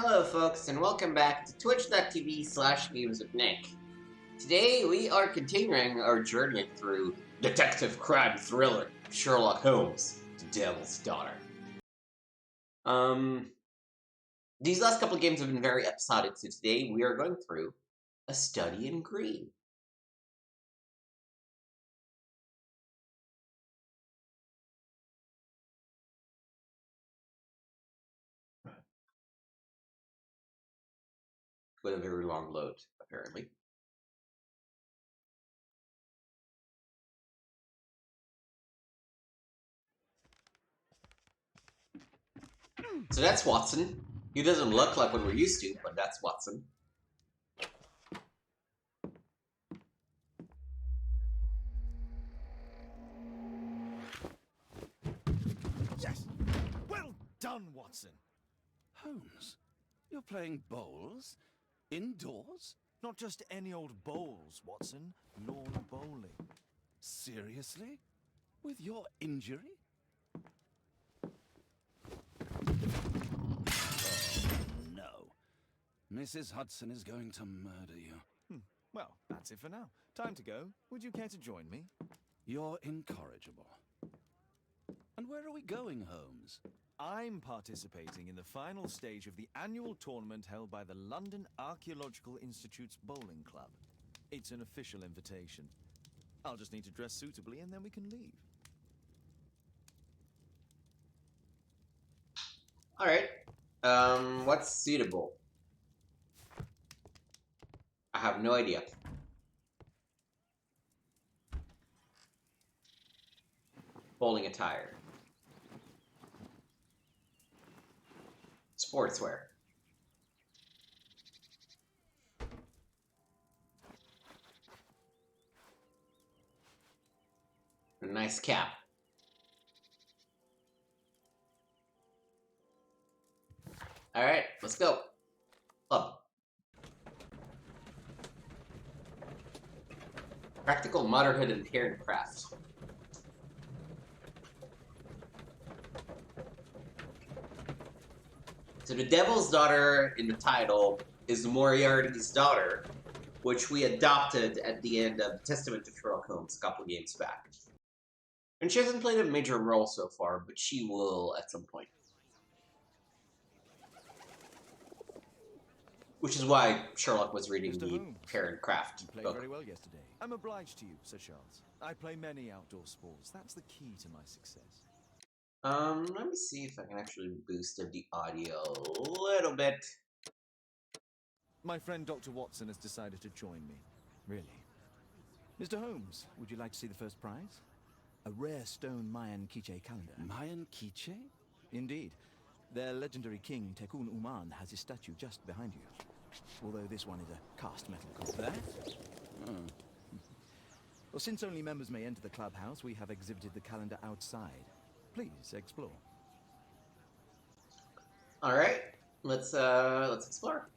Hello folks, and welcome back to twitch.tv/Games with Nick. Today we are continuing our journey through detective crime thriller Sherlock Holmes, The Devil's Daughter. These last couple of games have been very episodic, so today we are going through A Study in Green. With a very long load, apparently. So that's Watson. He doesn't look like what we're used to, but that's Watson. Yes! Well done, Watson! Holmes, you're playing bowls? Indoors? Not just any old bowls, Watson. Lawn bowling. Seriously? With your injury? Oh, no. Mrs. Hudson is going to murder you. Well, that's it for now. Time to go. Would you care to join me? You're incorrigible. And where are we going, Holmes? I'm participating in the final stage of the annual tournament held by the London Archaeological Institute's bowling club. It's an official invitation. I'll just need to dress suitably and then we can leave. Alright. What's suitable? I have no idea. Bowling attire. Sportswear. A nice cap. Alright, let's go. Up. Practical motherhood and care and craft. So the Devil's Daughter in the title is Moriarty's daughter, which we adopted at the end of Testament to Sherlock Holmes a couple games back. And she hasn't played a major role so far, but she will at some point. Which is why Sherlock was reading Mr. the Holmes, Care and Craft You played book. very well yesterday. I'm obliged to you, Sir Charles. I play many outdoor sports. That's the key to my success. Let me see if I can actually boost the audio a little bit. My friend Dr. Watson has decided to join me. Really. Mr. Holmes, would you like to see the first prize? A rare stone Mayan Quiche calendar. Mayan Quiche? Indeed. Their legendary king, Tekun Uman, has his statue just behind you. Although this one is a cast metal copy. That? Well, since only members may enter the clubhouse, we have exhibited the calendar outside. Please explore. All right, let's explore.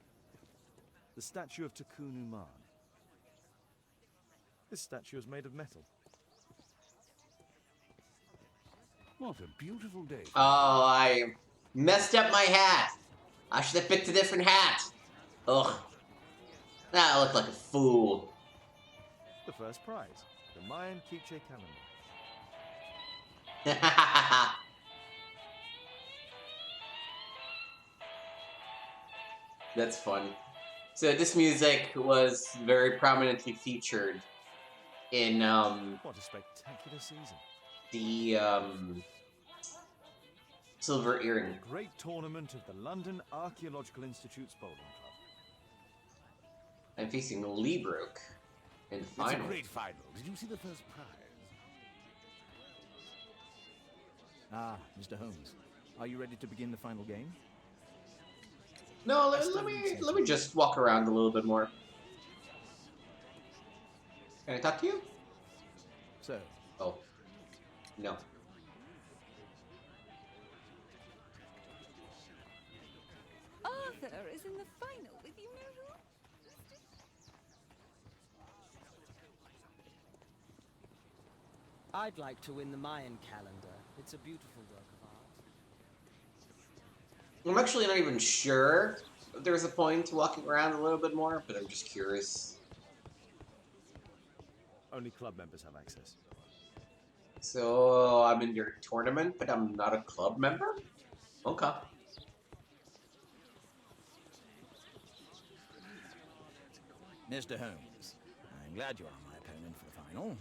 The statue of Tekun Uman. This statue is made of metal. What a beautiful day. Oh, I messed up my hat. I should have picked a different hat. Ugh, that looked like a fool. The first prize, the Mayan Quiche calendar. That's fun. So this music was very prominently featured in What a spectacular season. the Silver Earring. Great tournament of the London Archaeological Institute's bowling club. I'm facing Leebrook in the It's final. a great final. Did you see the first prize? Ah, Mr. Holmes. Are you ready to begin the final game? No, let me just walk around a little bit more. Can I talk to you? So, Oh, no. Arthur is in the final with you know who? I'd like to win the Mayan calendar. It's a beautiful work of art. I'm actually not even sure there's a point to walking around a little bit more, but I'm just curious. Only club members have access. So I'm in your tournament, but I'm not a club member? Okay. Mr. Holmes, I'm glad you are my opponent for the final.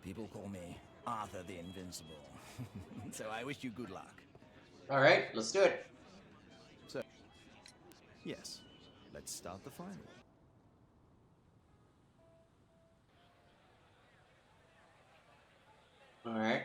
People call me Arthur the Invincible. So I wish you good luck. Alright, let's do it. So, yes, let's start the final. Alright.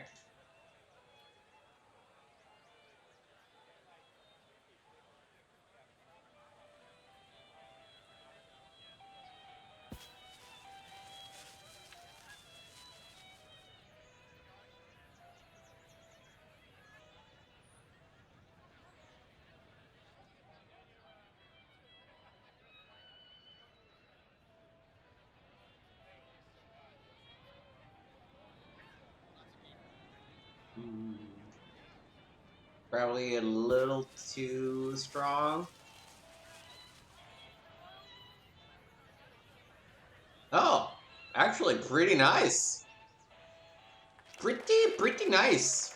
Probably a little too strong. Oh, actually pretty nice. Pretty nice.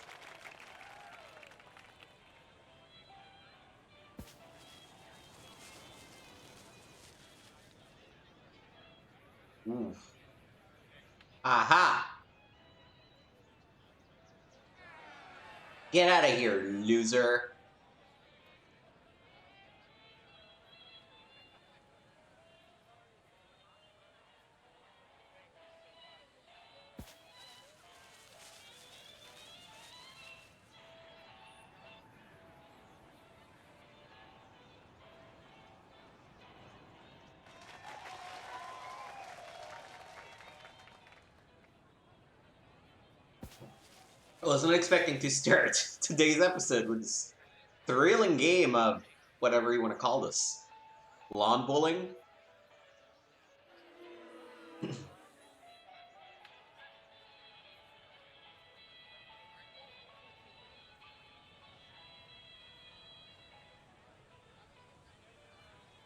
Oof. Aha! Get out of here, loser. I wasn't expecting to start today's episode with this thrilling game of whatever you want to call this. Lawn bowling?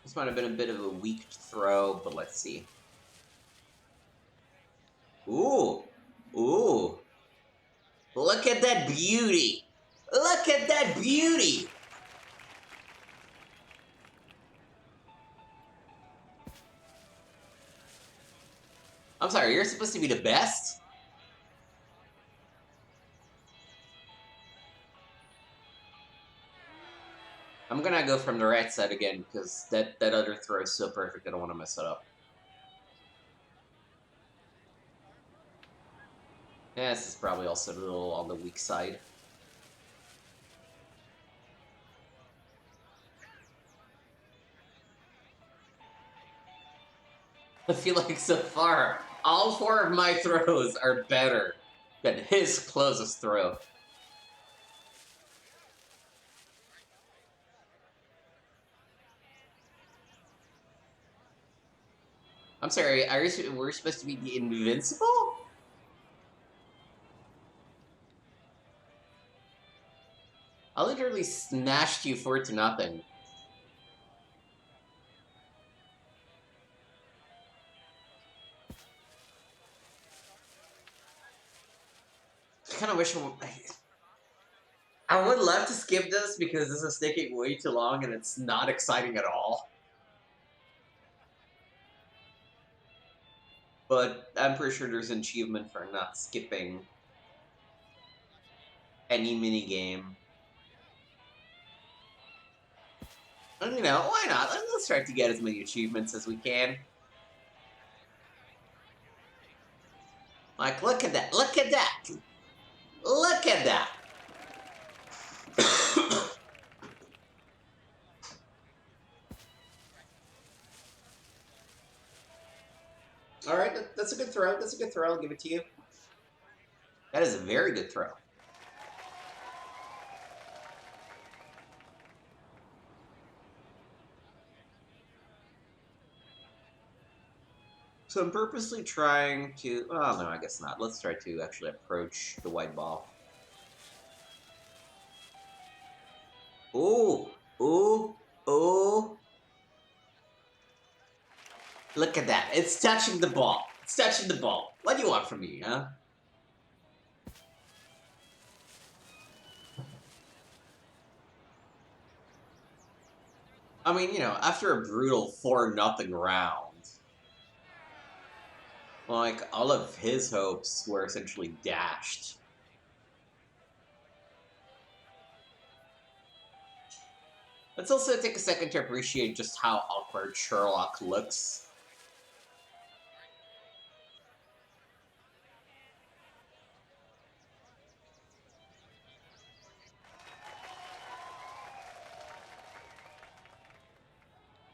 This might have been a bit of a weak throw, but let's see. Ooh! Ooh! Look at that beauty! Look at that beauty! I'm sorry, you're supposed to be the best? I'm gonna go from the right side again, because that other throw is so perfect, I don't want to mess it up. Yeah, this is probably also a little on the weak side. I feel like so far, all 4 of my throws are better than his closest throw. I'm sorry, we're supposed to be the invincible? I literally smashed you 4-0. I kind of wish I would love to skip this because this is taking way too long and it's not exciting at all. But I'm pretty sure there's an achievement for not skipping any minigame. And you know, why not? Let's try to get as many achievements as we can. Like, look at that! Look at that! Look at that! Alright, that's a good throw. That's a good throw. I'll give it to you. That is a very good throw. So I'm purposely trying to... Oh, no, I guess not. Let's try to actually approach the white ball. Ooh! Ooh! Ooh! Look at that. It's touching the ball. It's touching the ball. What do you want from me, huh? I mean, you know, after a brutal 4-0 round, like, all of his hopes were essentially dashed. Let's also take a second to appreciate just how awkward Sherlock looks.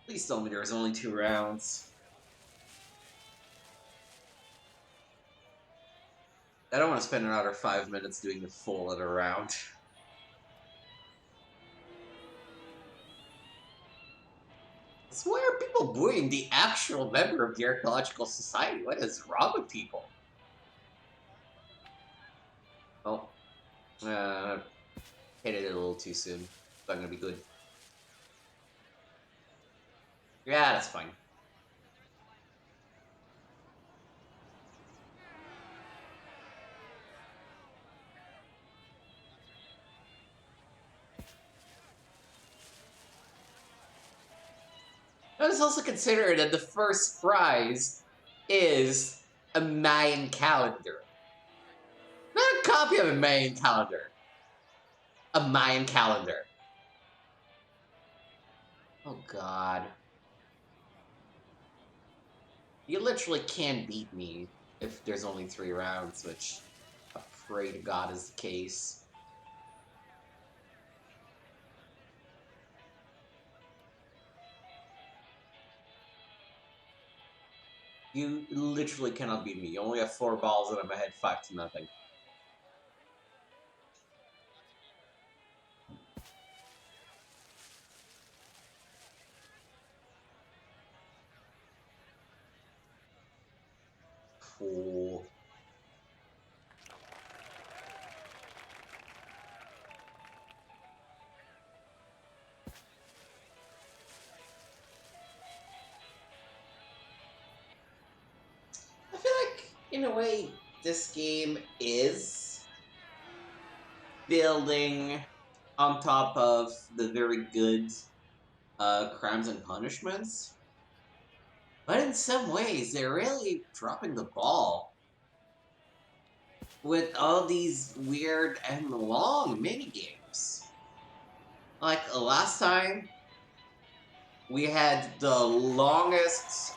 Please tell me there was only 2 rounds. I don't want to spend another 5 minutes doing the full other round. So why are people booing the actual member of the Archaeological Society? What is wrong with people? Oh, hit it a little too soon. It's not gonna be good. Yeah, that's fine. Let us also consider that the first prize is a Mayan calendar. Not a copy of a Mayan calendar. A Mayan calendar. Oh god. You literally can't beat me if there's only 3 rounds, which I pray to God is the case. You literally cannot beat me. You only have 4 balls and I'm ahead 5-0. Cool. I feel like, in a way, this game is building on top of the very good Crimes and Punishments. But in some ways, they're really dropping the ball with all these weird and long minigames. Like, last time, we had the longest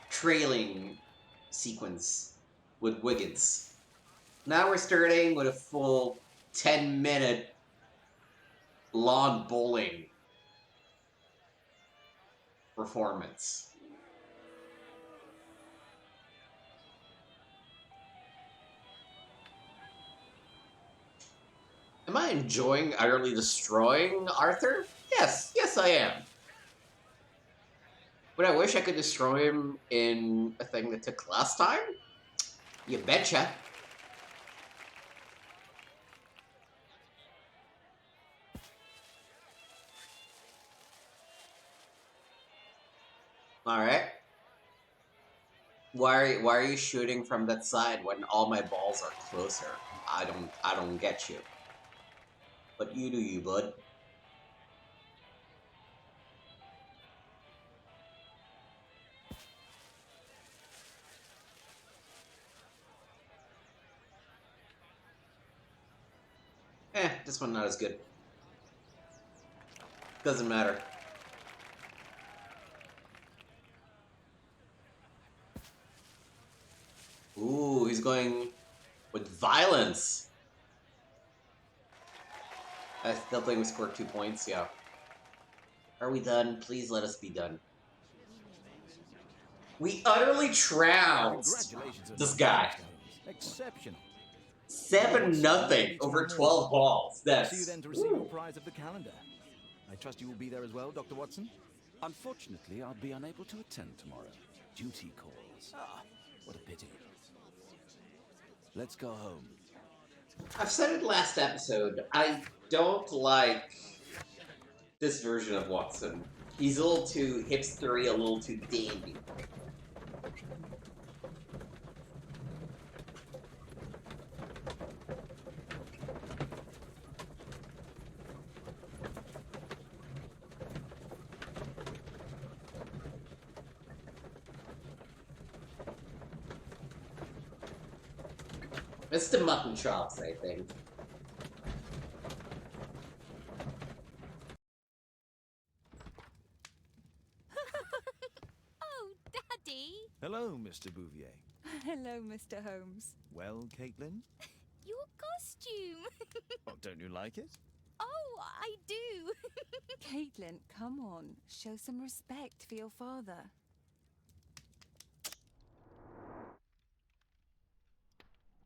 trailing sequence with Wiggins. Now we're starting with a full 10-minute lawn bowling performance. Am I enjoying utterly destroying Arthur? Yes I am. But I wish I could destroy him in a thing that took last time? You betcha. Alright. Why are you shooting from that side when all my balls are closer? I don't get you. But you do you, bud. This one not as good. Doesn't matter. Ooh, he's going with violence. I still think we scored 2 points, yeah. Are we done? Please let us be done. We utterly trounced Congratulations on this your guy. first, Holmes. Exceptional. 7-0 over 12 balls. See you That's then to receive your prize of the calendar. I trust you will be there as well, Dr. Watson? Unfortunately, I'll be unable to attend tomorrow. Duty calls. Ah, what a pity. Let's go home. I've said it last episode. I don't like this version of Watson. He's a little too hipstery, a little too dandy. It's the mutton chops, I think. Oh, Daddy! Hello, Mr. Bouvier. Hello, Mr. Holmes. Well, Caitlin? Your costume! Oh, don't you like it? Oh, I do! Caitlin, come on. Show some respect for your father.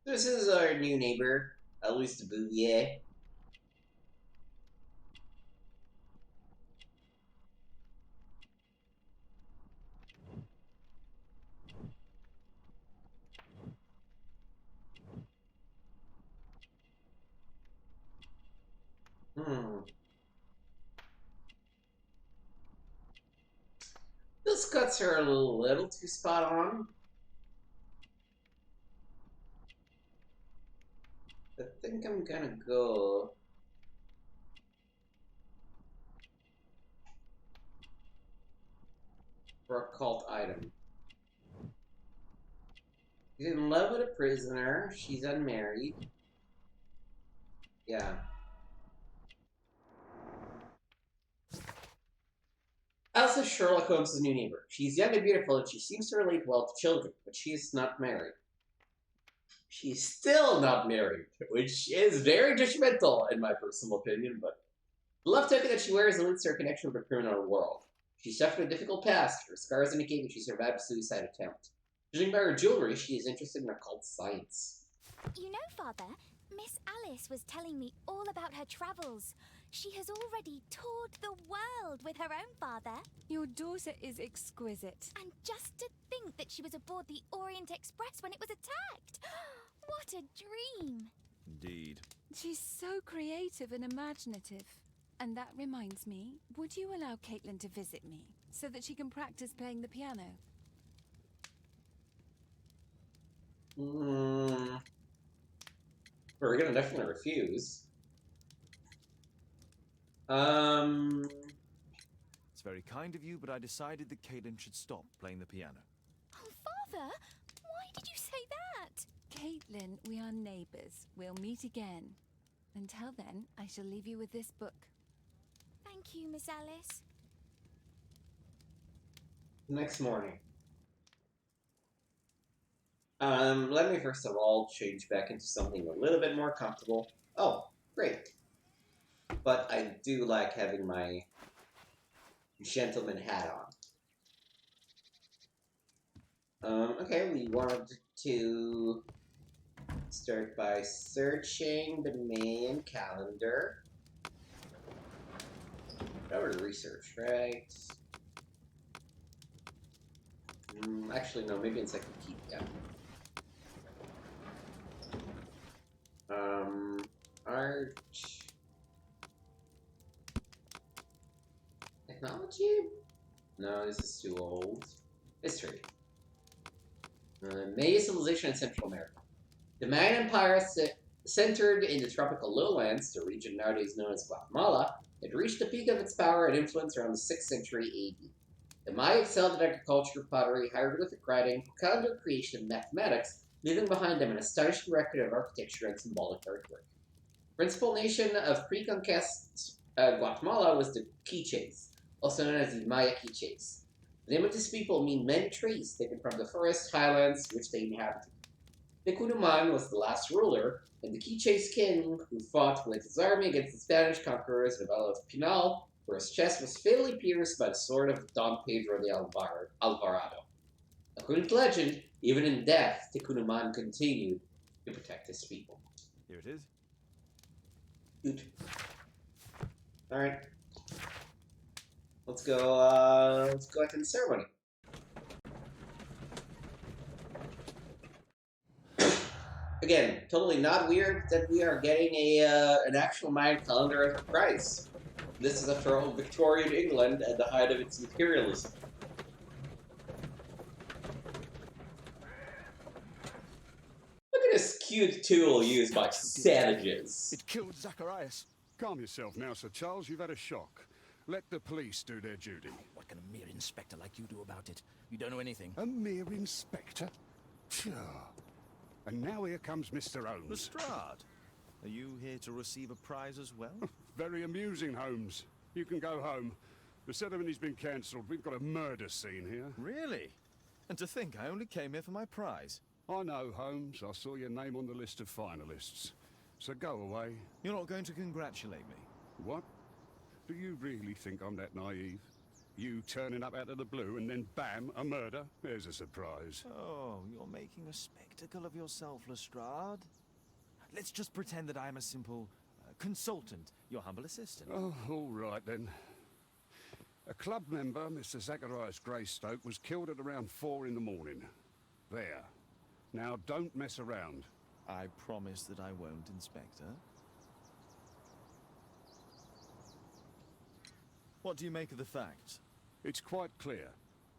This is our new neighbor, Louis de Bouvier. Those cuts are a little too spot on. I think I'm gonna go for a cult item. She's in love with a prisoner. She's unmarried. Yeah. Also, Sherlock Holmes' new neighbor. She's young and beautiful, and she seems to relate well to children, but she's not married. She's still not married, which is very judgmental, in my personal opinion, but the love token that she wears alludes to her connection with the criminal world. She suffered a difficult past. Her scars indicate that she survived a suicide attempt. Judging by her jewelry, she is interested in occult science. You know, Father, Miss Alice was telling me all about her travels. She has already toured the world with her own father. Your daughter is exquisite. And just to think that she was aboard the Orient Express when it was attacked. What a dream. Indeed. She's so creative and imaginative. And that reminds me, would you allow Caitlin to visit me so that she can practice playing the piano? We're gonna definitely refuse. It's very kind of you, but I decided that Caitlin should stop playing the piano. Oh, Father, why did you say that? Caitlin, we are neighbours. We'll meet again. Until then, I shall leave you with this book. Thank you, Miss Alice. Next morning. Let me first of all change back into something a little bit more comfortable. Oh, great. But I do like having my gentleman hat on. Okay, we wanted to start by searching the main calendar. Over to research, right? Actually, no, maybe encyclopedia. Art. Technology? No, this is too old. History. Maya civilization in Central America. The Mayan Empire centered in the tropical lowlands, the region nowadays known as Guatemala, had reached the peak of its power and influence around the 6th century AD. The Maya excelled in agriculture, pottery, hieroglyphic writing, calendar creation, and mathematics, leaving behind them an astonishing record of architecture and symbolic artwork. The principal nation of pre-conquest Guatemala was the Quiches, also known as the Maya Quiches. The name of these people mean many trees taken from the forest highlands which they inhabited. Tecunuman was the last ruler, and the Quiches king who fought with his army against the Spanish conquerors in the Battle of Pinal, where his chest was fatally pierced by the sword of Don Pedro de Alvarado. According to legend, even in death, Tecunuman continued to protect his people. Here it is. Good. Alright. Let's go attend the ceremony. Again, totally not weird that we are getting an actual Mayan calendar as a prize. This is, after all, Victorian England at the height of its imperialism. Look at this cute tool used by savages. It killed Zacharias. Calm yourself now, Sir Charles. You've had a shock. Let the police do their duty. What can a mere inspector like you do about it? You don't know anything. A mere inspector? Phew. And now here comes Mr. Holmes. Lestrade, are you here to receive a prize as well? Very amusing, Holmes. You can go home. The ceremony's been cancelled. We've got a murder scene here. Really? And to think I only came here for my prize. I know, Holmes. I saw your name on the list of finalists. So go away. You're not going to congratulate me? What? Do you really think I'm that naive? You turning up out of the blue and then bam, a murder? There's a surprise. Oh, you're making a spectacle of yourself, Lestrade. Let's just pretend that I'm a simple consultant, your humble assistant. Oh, all right then. A club member, Mr. Zacharias Greystoke, was killed at around 4 in the morning. There. Now don't mess around. I promise that I won't, Inspector. What do you make of the facts? It's quite clear.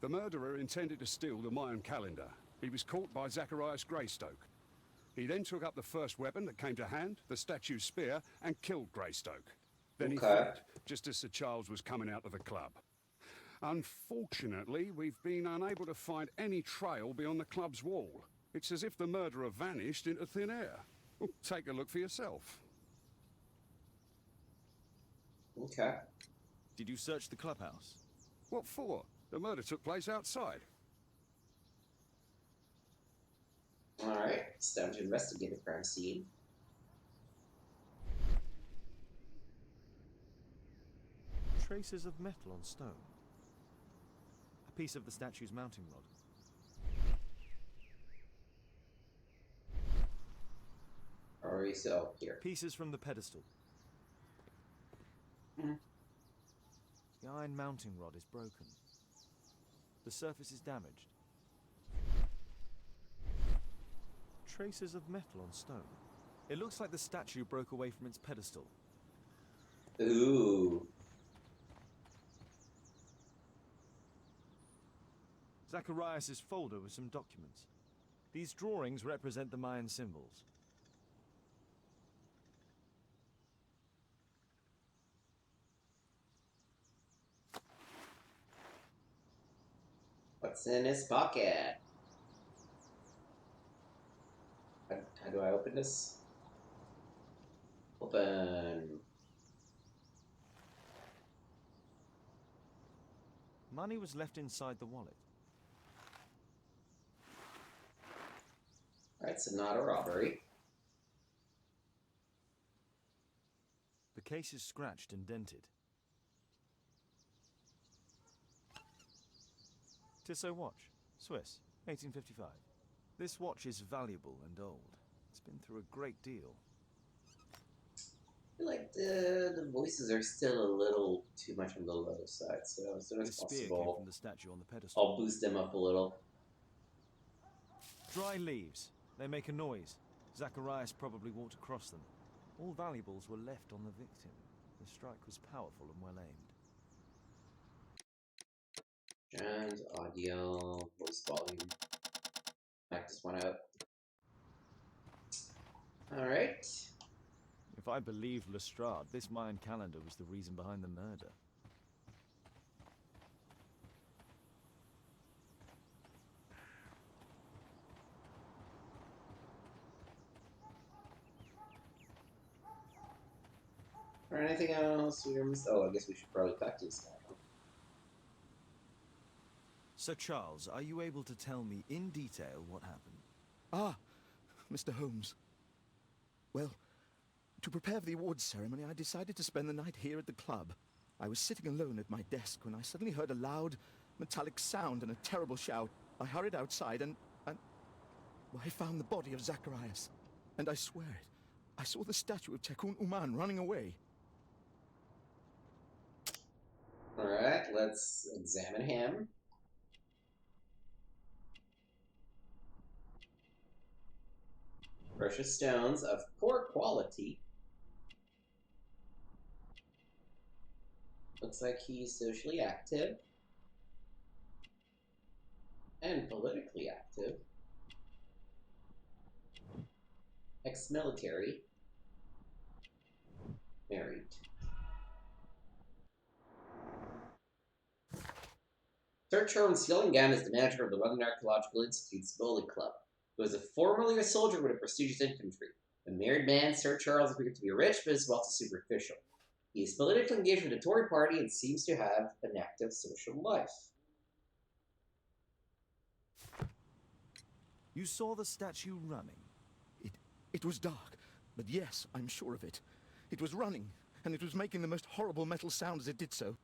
The murderer intended to steal the Mayan calendar. He was caught by Zacharias Greystoke. He then took up the first weapon that came to hand, the statue's spear, and killed Greystoke. Then he fled, just as Sir Charles was coming out of the club. Unfortunately, we've been unable to find any trail beyond the club's wall. It's as if the murderer vanished into thin air. Well, take a look for yourself. Okay. Did you search the clubhouse? What for? The murder took place outside. Alright, it's time to investigate the crime scene. Traces of metal on stone. A piece of the statue's mounting rod. Alright, so here. Pieces from the pedestal. The iron mounting rod is broken. The surface is damaged. Traces of metal on stone. It looks like the statue broke away from its pedestal. Ooh. Zacharias' folder with some documents. These drawings represent the Mayan symbols. What's in his pocket? How do I open this? Open. Money was left inside the wallet. Alright, so not a robbery. The case is scratched and dented. Tissot watch, Swiss, 1855. This watch is valuable and old. It's been through a great deal. I feel like the voices are still a little too much on the low side, so as soon as This spear came possible, from the statue on the pedestal. I'll boost them up a little. Dry leaves. They make a noise. Zacharias probably walked across them. All valuables were left on the victim. The strike was powerful and well aimed. And audio, voice volume. Back this one out. Alright. If I believe Lestrade, this Mayan calendar was the reason behind the murder. Or anything else we missed? Oh, I guess we should probably talk to this guy. Sir Charles, are you able to tell me in detail what happened? Ah, Mr. Holmes. Well, to prepare for the awards ceremony, I decided to spend the night here at the club. I was sitting alone at my desk when I suddenly heard a loud, metallic sound and a terrible shout. I hurried outside and well, I found the body of Zacharias. And I swear it, I saw the statue of Tekun Uman running away. Alright, let's examine him. Precious stones of poor quality. Looks like he's socially active. And politically active. Ex-military. Married. Sir Charles Yellingham is the manager of the London Archaeological Institute's bowling club. He was formerly a soldier with a prestigious infantry. A married man, Sir Charles appears to be rich, but his wealth is superficial. He is politically engaged with the Tory party and seems to have an active social life. You saw the statue running? It was dark, but yes, I'm sure of it. It was running, and it was making the most horrible metal sound as it did so.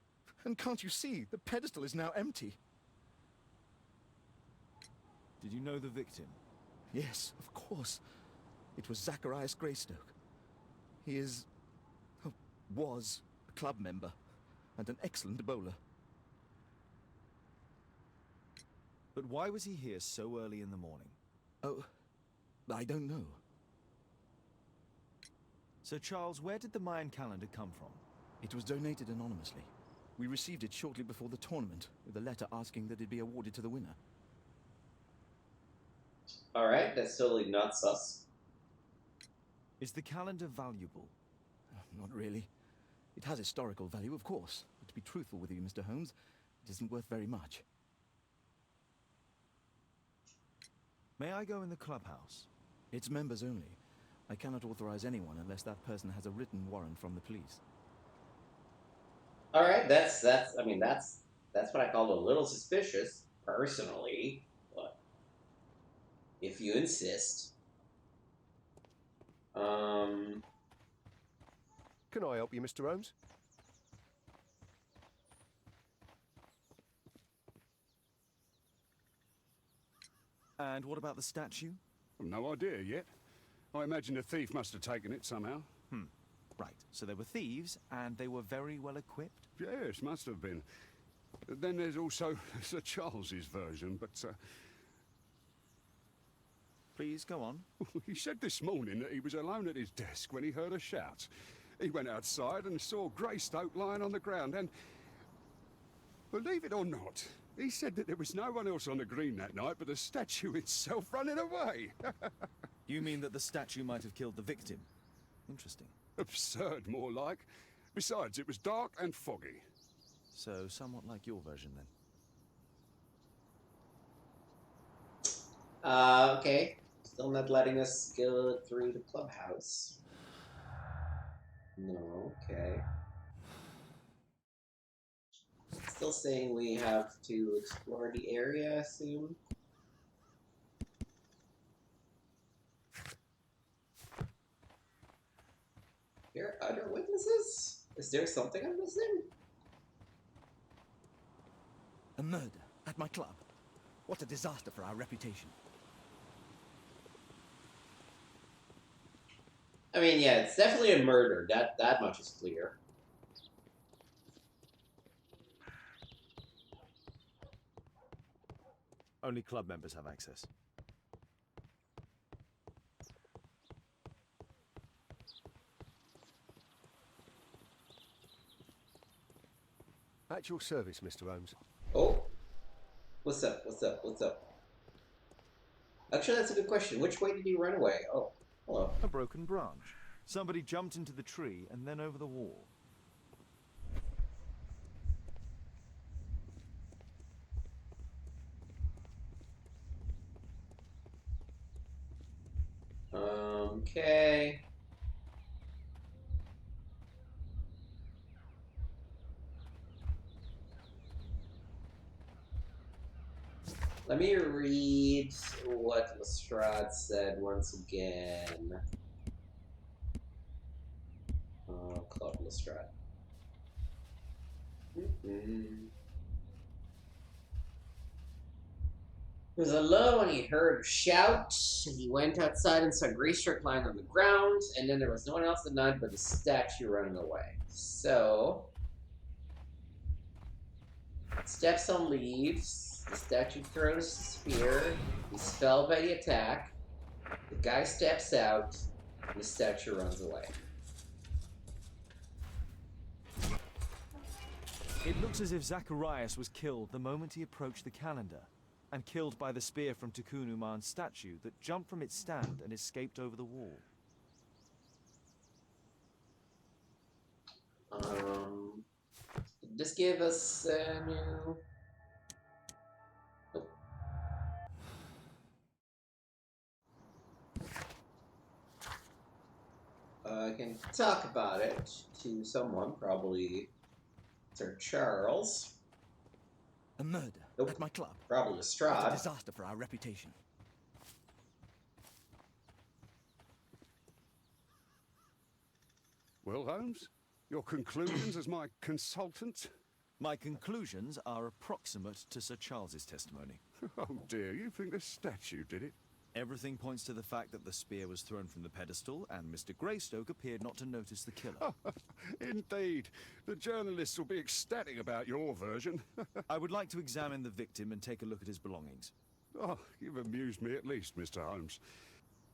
And can't you see, the pedestal is now empty? Did you know the victim? Yes, of course. It was Zacharias Greystoke. He was a club member, and an excellent bowler. But why was he here so early in the morning? Oh, I don't know. So, Charles, where did the Mayan calendar come from? It was donated anonymously. We received it shortly before the tournament, with a letter asking that it be awarded to the winner. Alright, that's totally not sus. Is the calendar valuable? Not really. It has historical value, of course. But to be truthful with you, Mr. Holmes, it isn't worth very much. May I go in the clubhouse? It's members only. I cannot authorize anyone unless that person has a written warrant from the police. Alright, that's what I call a little suspicious, personally, but if you insist. Can I help you, Mr. Holmes? And what about the statue? I've no idea yet. I imagine the thief must have taken it somehow. Right, so they were thieves, and they were very well equipped? Yes, must have been. Then there's also Sir Charles's version, but Please, go on. he said this morning that he was alone at his desk when he heard a shout. He went outside and saw Greystoke lying on the ground, and believe it or not, he said that there was no one else on the green that night but the statue itself running away. You mean that the statue might have killed the victim? Interesting. Absurd, more like. Besides, it was dark and foggy. So, somewhat like your version, then. Okay. Still not letting us go through the clubhouse. No, okay. Still saying we have to explore the area, I assume. There are other witnesses? Is there something I'm missing? A murder at my club. What a disaster for our reputation. I mean, yeah, it's definitely a murder. That much is clear. Only club members have access. At your service, Mr. Holmes. Oh. What's up? What's up? What's up? Actually, that's a good question. Which way did he run away? Oh, hello. A broken branch. Somebody jumped into the tree and then over the wall. Okay. Let me read what Lestrade said once again. Club Lestrade. He was alone when he heard a shout. He went outside and saw Greystoke lying on the ground, and then there was no one else at night but the statue running away. So, steps on leaves. The statue throws a spear. He's felled by the attack. The guy steps out, and the statue runs away. It looks as if Zacharias was killed the moment he approached the calendar, and killed by the spear from Tikkun Uman's statue that jumped from its stand and escaped over the wall. Just give us new. Nope. I can talk about it to someone, probably Sir Charles. A murder Nope. at my club. Probably It's a Lestrade. disaster for our reputation. Well, Holmes, your conclusions as my consultant? My conclusions are approximate to Sir Charles's testimony. Oh dear, you think the statue did it? Everything points to the fact that the spear was thrown from the pedestal, and Mr. Greystoke appeared not to notice the killer. Indeed. The journalists will be ecstatic about your version. I would like to examine the victim and take a look at his belongings. Oh, you've amused me at least, Mr. Holmes.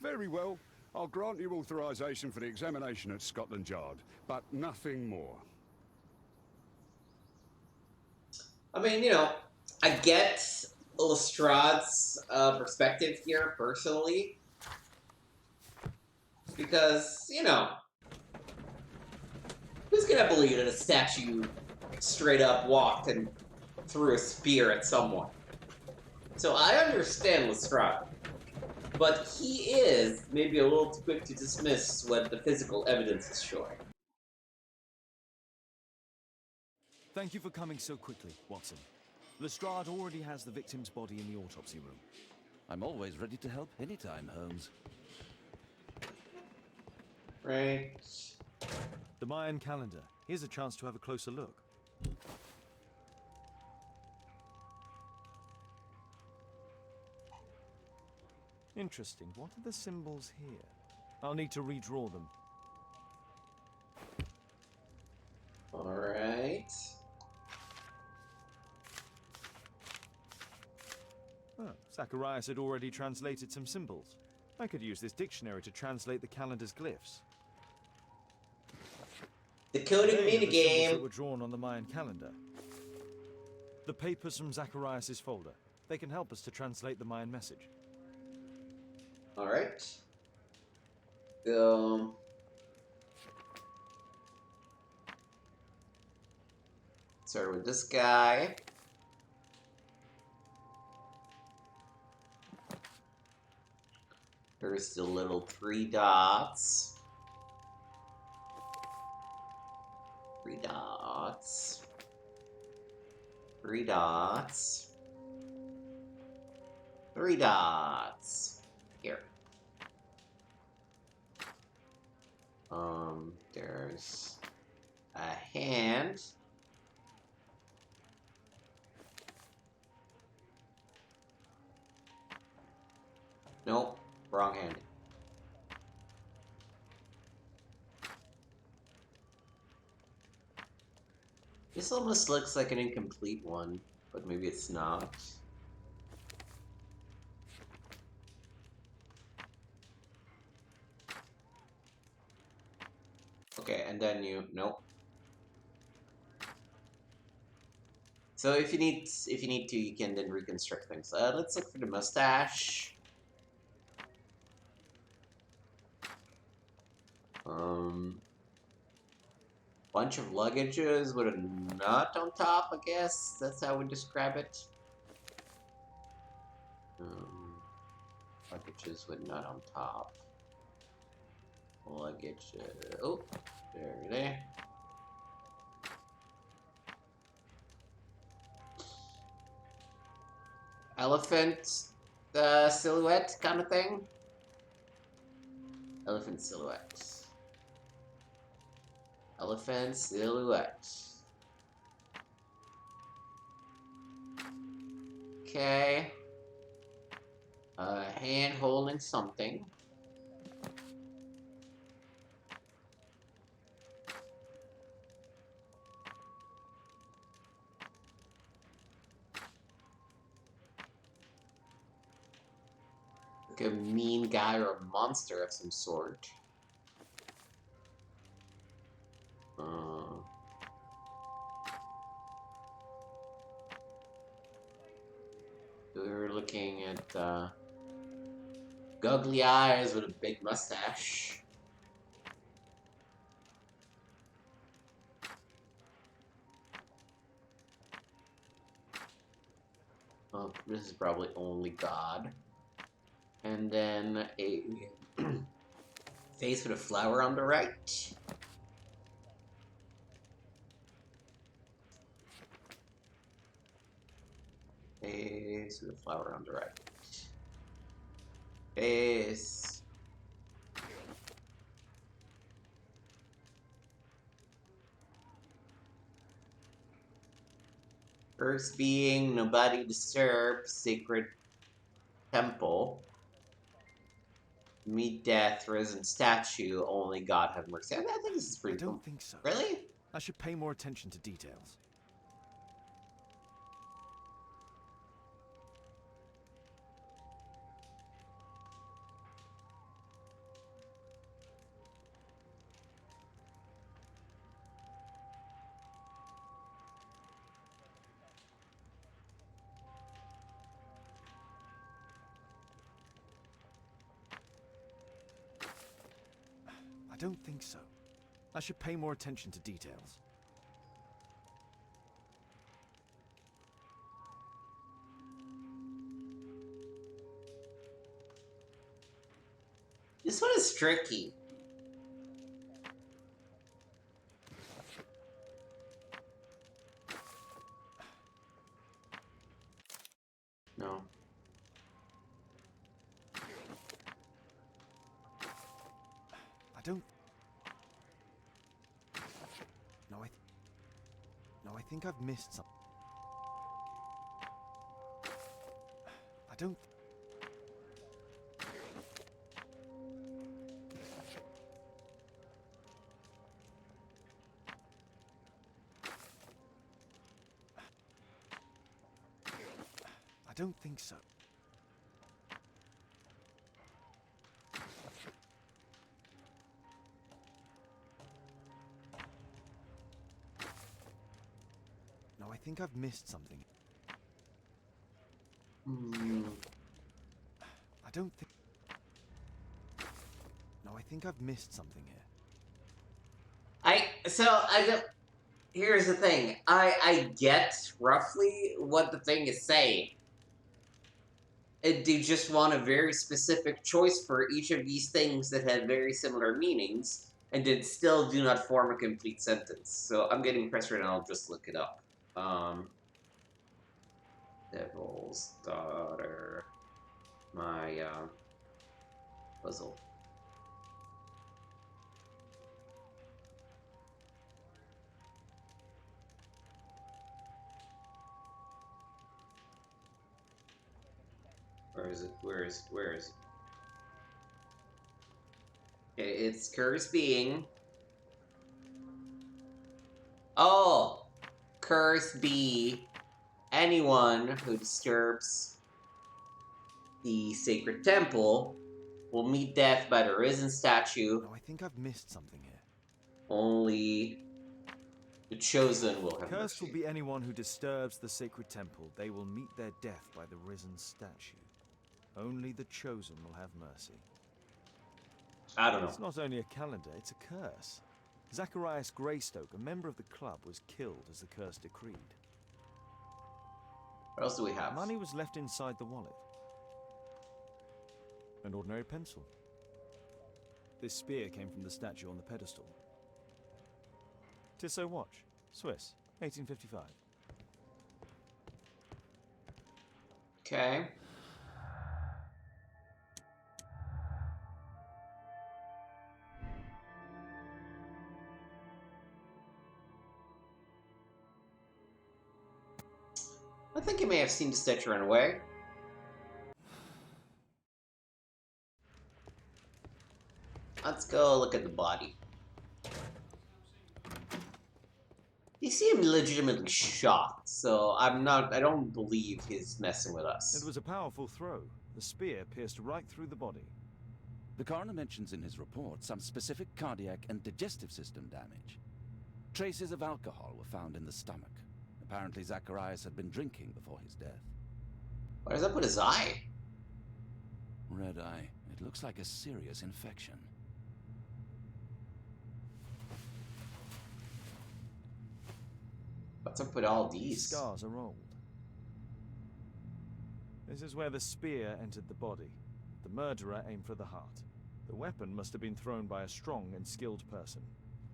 Very well. I'll grant you authorization for the examination at Scotland Yard, but nothing more. I mean, you know, I get Lestrade's perspective here, personally. Because, you know, who's gonna believe that a statue straight up walked and threw a spear at someone? So I understand Lestrade. But he is maybe a little too quick to dismiss what the physical evidence is showing. Thank you for coming so quickly, Watson. Lestrade already has the victim's body in the autopsy room. I'm always ready to help anytime, Holmes. Right. The Mayan calendar. Here's a chance to have a closer look. Interesting. What are the symbols here? I'll need to redraw them. Alright. Oh, Zacharias had already translated some symbols. I could use this dictionary to translate the calendar's glyphs. The coding They are the symbols that minigame. were drawn on the Mayan calendar. The papers from Zacharias' folder. They can help us to translate the Mayan message. Alright. Start with this guy. There's the little 3 dots. 3 dots. 3 dots. 3 dots. Here. There's a hand. Nope, wrong hand. This almost looks like an incomplete one, but maybe it's not. Okay, and then nope. So if you need to, you can then reconstruct things. Let's look for the mustache. Bunch of luggages with a nut on top, I guess. That's how I would describe it. Luggages with nut on top. Luggage. Oh, there. Elephant silhouette kind of thing. Elephant silhouette. Elephant silhouette. Okay. A hand holding something. Like a mean guy or a monster of some sort. we're looking at goggly eyes with a big mustache. Oh, this is probably only God. And then a face with a flower on the right. Face with a flower on the right. Face. First being, nobody disturbs sacred temple. Meet death, risen statue, only God have mercy. I think this is I pretty cool. don't think so. Really? I should pay more attention to details. I don't think so. I should pay more attention to details. This one is tricky. No. I don't... No, I think I've missed something. I don't... I don't think so. No, I think I've missed something. I don't think... No, I think I've missed something here. Here's the thing. I get roughly what the thing is saying. They just want a very specific choice for each of these things that have very similar meanings, and that still do not form a complete sentence. So I'm getting frustrated, and I'll just look it up. Devil's Daughter. My puzzle. Where is it? Where is it? Okay, it's curse being. Oh! Curse be anyone who disturbs the sacred temple will meet death by the risen statue. No, I think I've missed something here. Only the chosen will have Cursed mercy. will be anyone who disturbs the sacred temple. They will meet their death by the risen statue. Only the chosen will have mercy. I don't know. It's not only a calendar, it's a curse. Zacharias Greystoke, a member of the club, was killed as the curse decreed. What else do we have? Money was left inside the wallet. An ordinary pencil. This spear came from the statue on the pedestal. Tissot watch, Swiss, 1855. Okay. I think you may have seen the statue run away. Let's go look at the body. He seemed legitimately shocked, so I don't believe he's messing with us. It was a powerful throw. The spear pierced right through the body. The coroner mentions in his report some specific cardiac and digestive system damage. Traces of alcohol were found in the stomach. Apparently Zacharias had been drinking before his death. What is up with his eye? Red eye. It looks like a serious infection. What's up with all These these? scars are old. This is where the spear entered the body. The murderer aimed for the heart. The weapon must have been thrown by a strong and skilled person.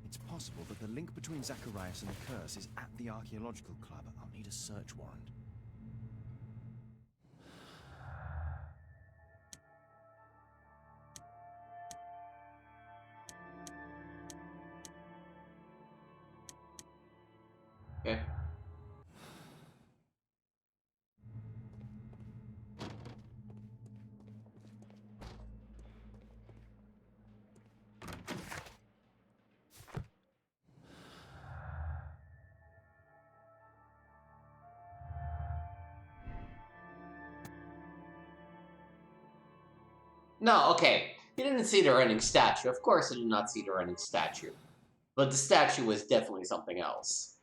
It's possible that the link between Zacharias and the curse is at the archaeological club. I'll need a search warrant. Okay. No, okay. You didn't see the running statue. Of course I did not see the running statue. But the statue was definitely something else.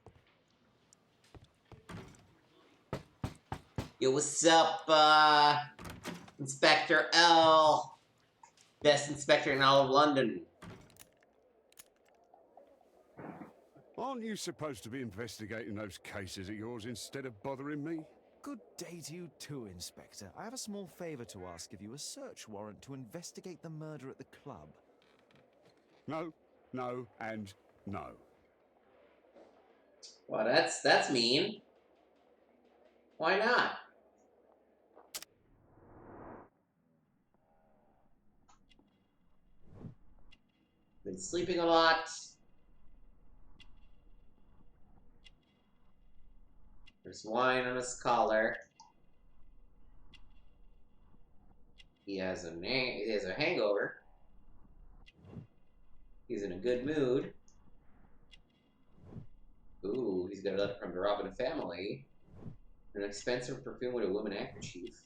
Yo, what's up, Inspector L? Best inspector in all of London. Aren't you supposed to be investigating those cases of yours instead of bothering me? Good day to you too, Inspector. I have a small favor to ask of you, a search warrant to investigate the murder at the club. No, no, and no. Well, that's mean. Why not? Been sleeping a lot. There's wine on his collar. He has a hangover. He's in a good mood. Ooh, he's got a letter from the Robin family. An expensive perfume with a woman handkerchief.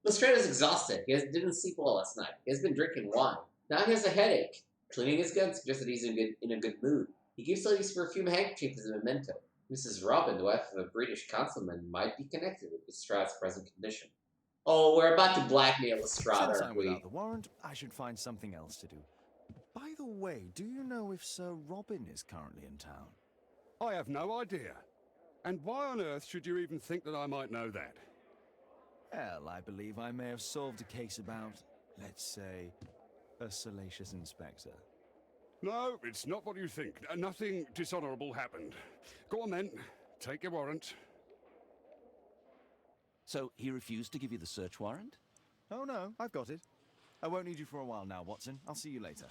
Lestrada's exhausted. Didn't sleep well last night. He has been drinking wine. Now he has a headache. Cleaning his gun suggests that he's in a good mood. He gives Lady's perfume handkerchief as a memento. Mrs. Robin, the wife of a British councilman, might be connected with Lestrada's present condition. Oh, we're about to blackmail Lestrada, Since aren't I'm we? without the warrant, I should find something else to do. By the way, do you know if Sir Robin is currently in town? I have no idea. And why on earth should you even think that I might know that? Well, I believe I may have solved a case about, let's say, a salacious inspector. No, it's not what you think. Nothing dishonorable happened. Go on then. Take your warrant. So he refused to give you the search warrant? Oh no, I've got it. I won't need you for a while now, Watson. I'll see you later.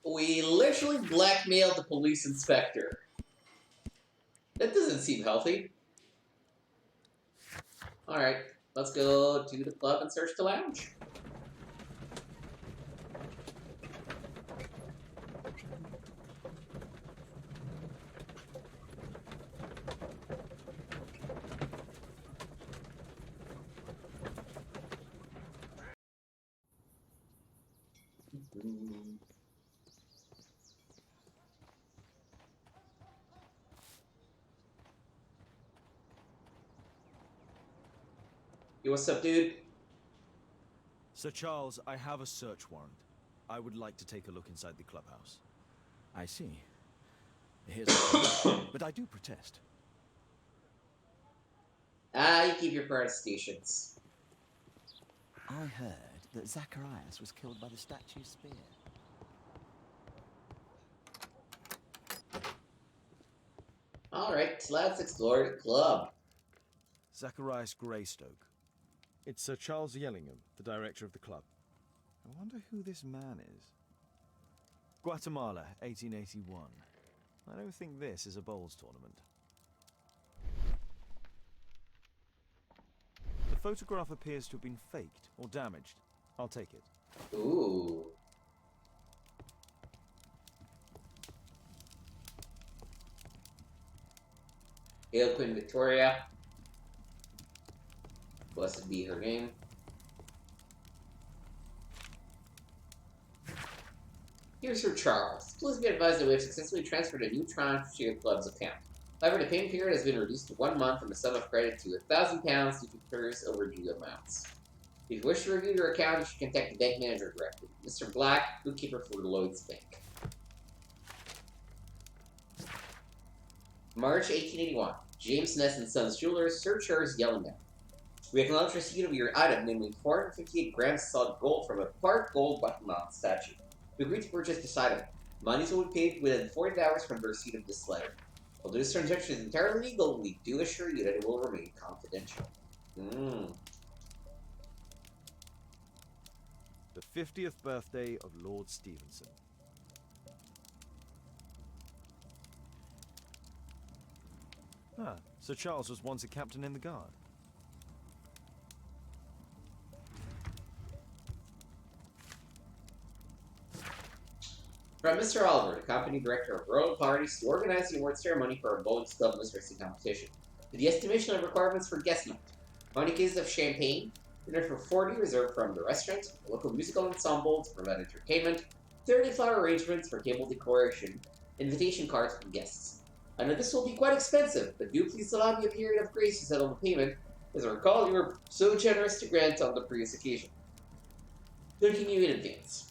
We literally blackmailed the police inspector. That doesn't seem healthy. Alright, let's go to the club and search the lounge. Yo, what's up, dude? Sir Charles, I have a search warrant. I would like to take a look inside the clubhouse. I see. Here's a but I do protest. Ah, you keep your protestations. I heard that Zacharias was killed by the statue's spear. Alright, let's explore the club. Zacharias Greystoke. It's Sir Charles Yellingham, the director of the club. I wonder who this man is. Guatemala, 1881. I don't think this is a bowls tournament. The photograph appears to have been faked or damaged. I'll take it. Ooh. Hail Queen Victoria. Blessed be her name. Here's Sir Charles. Please be advised that we have successfully transferred a new tranche to your club's account. However, the payment period has been reduced to 1 month and the sum of credit to £1,000 due to clears overdue amounts. If you wish to review your account, you should contact the bank manager directly. Mr. Black, bookkeeper for Lloyd's Bank. March 1881. James Ness and Sons Jewelers, Sir Charles Yellingham. We acknowledge receipt of your item, namely 458 grams of solid gold from a part gold Guatemalan statue. We agree to purchase this item. Monies will be paid within 40 hours from the receipt of this letter. Although this transaction is entirely legal, we do assure you that it will remain confidential. The 50th birthday of Lord Stevenson. Ah, Sir Charles was once a captain in the guard. From Mr. Oliver, the company director of Royal Parties, to organize the award ceremony for a bowling club racing competition. To the estimation of requirements for guest night. 20 cases of champagne, dinner for 40 reserved from the restaurant, a local musical ensemble to provide entertainment, 30 flower arrangements for table decoration, invitation cards for guests. I know this will be quite expensive, but do please allow me a period of grace to settle the payment, as I recall you were so generous to grant on the previous occasion. Thanking you in advance.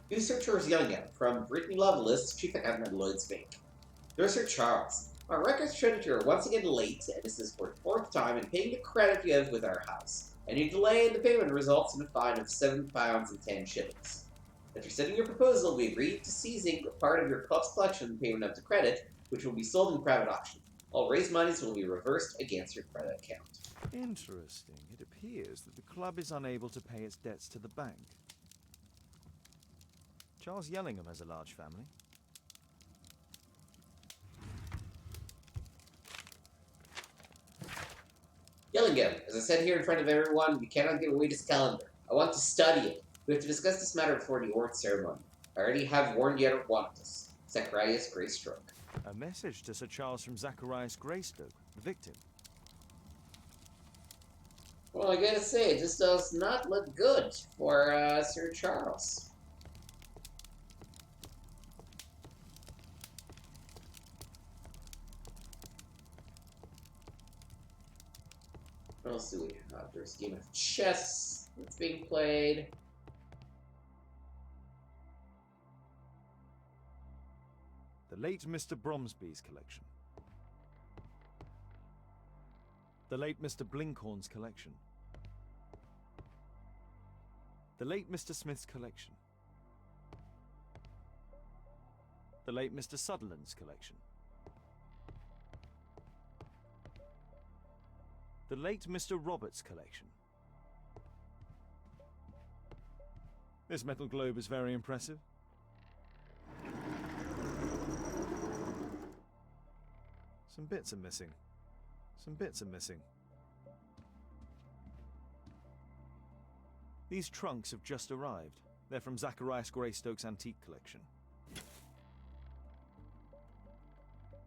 To Sir Charles Youngham, from Brittany Lovelace, Chief Accountant at Lloyd's Bank. Dear Sir Charles, our records show that you are once again late, and this is for the 4th time in paying the credit you have with our house. Any delay in the payment results in a fine of £7 and 10 shillings. After sending your proposal, we agreed to seizing part of your club's collection in payment of the credit, which will be sold in private auction. All raised monies will be reversed against your credit account. Interesting. It appears that the club is unable to pay its debts to the bank. Charles Yellingham has a large family. Yellingham, as I said here in front of everyone, we cannot give away this calendar. I want to study it. We have to discuss this matter before the award ceremony. I already have warned the other one of us. Zacharias Greystoke. A message to Sir Charles from Zacharias Greystoke, the victim. Well, I gotta say, this does not look good for Sir Charles. What else do we have? There's a game of chess that's being played. The late Mr. Bromsby's collection. The late Mr. Blinkhorn's collection. The late Mr. Smith's collection. The late Mr. Sutherland's collection. The late Mr. Roberts' collection. This metal globe is very impressive. Some bits are missing. Some bits are missing. These trunks have just arrived. They're from Zacharias Greystoke's antique collection.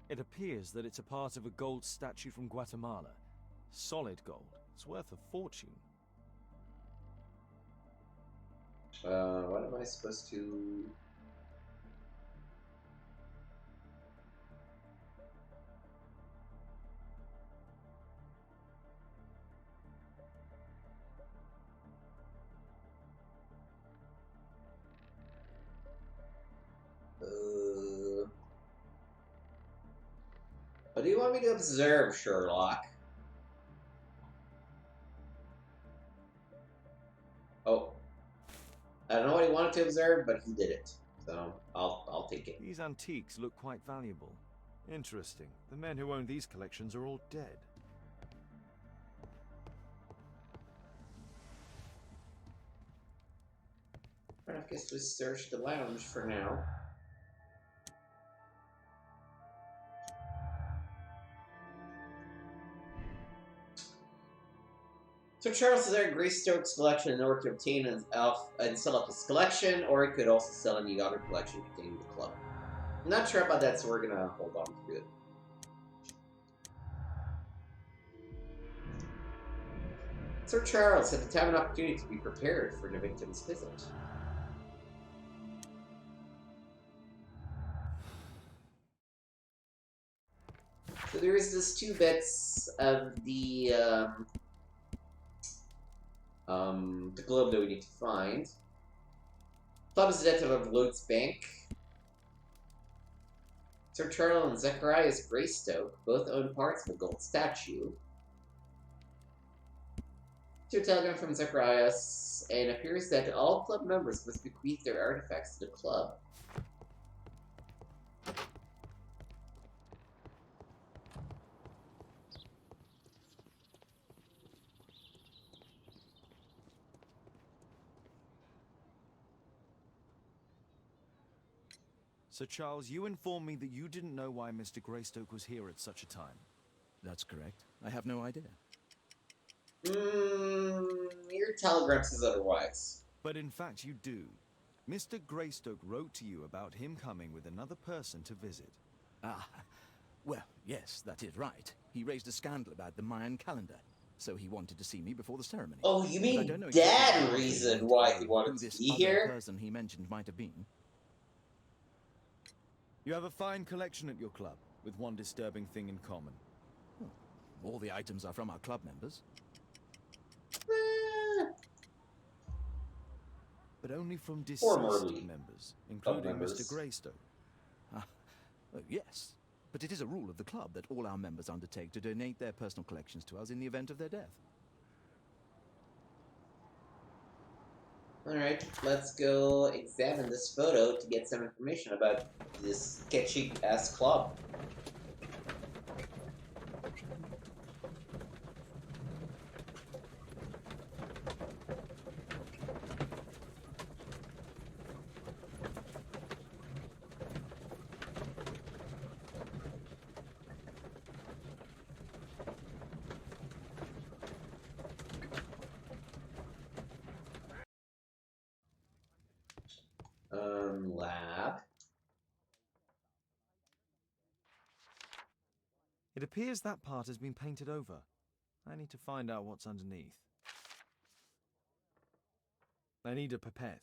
It appears that it's a part of a gold statue from Guatemala. Solid gold. It's worth a fortune. What am I supposed to... What do you want me to observe, Sherlock? Oh. I don't know what he wanted to observe, but he did it. So, I'll take it. These antiques look quite valuable. Interesting. The men who own these collections are all dead. I guess we search the lounge for now. So Charles desired Greystoke's collection in order to obtain and sell up his collection, or he could also sell any other collection containing the club. I'm not sure about that, so we're gonna hold on to it. Sir Charles had the time and opportunity to be prepared for the victim's visit. So there is this 2 bits of the globe that we need to find. Club is the death of Lloyd's Bank. Sir Charles and Zacharias Greystoke both own parts of the gold statue. To a telegram from Zacharias, and it appears that all club members must bequeath their artifacts to the club. Sir Charles, you informed me that you didn't know why Mr. Greystoke was here at such a time. That's correct. I have no idea. Your telegram says otherwise. But in fact, you do. Mr. Greystoke wrote to you about him coming with another person to visit. Ah, well, yes, that is right. He raised a scandal about the Mayan calendar, so he wanted to see me before the ceremony. Oh, you But I mean don't know that exactly reason why he who wanted this to be other here? person he mentioned might have been. You have a fine collection at your club, with one disturbing thing in common. All the items are from our club members. But only from deceased Formerly members, including members. Mr. Greystoke. Yes, but it is a rule of the club that all our members undertake to donate their personal collections to us in the event of their death. Alright, let's go examine this photo to get some information about this sketchy-ass club. Lab. It appears that part has been painted over. I need to find out what's underneath. I need a pipette.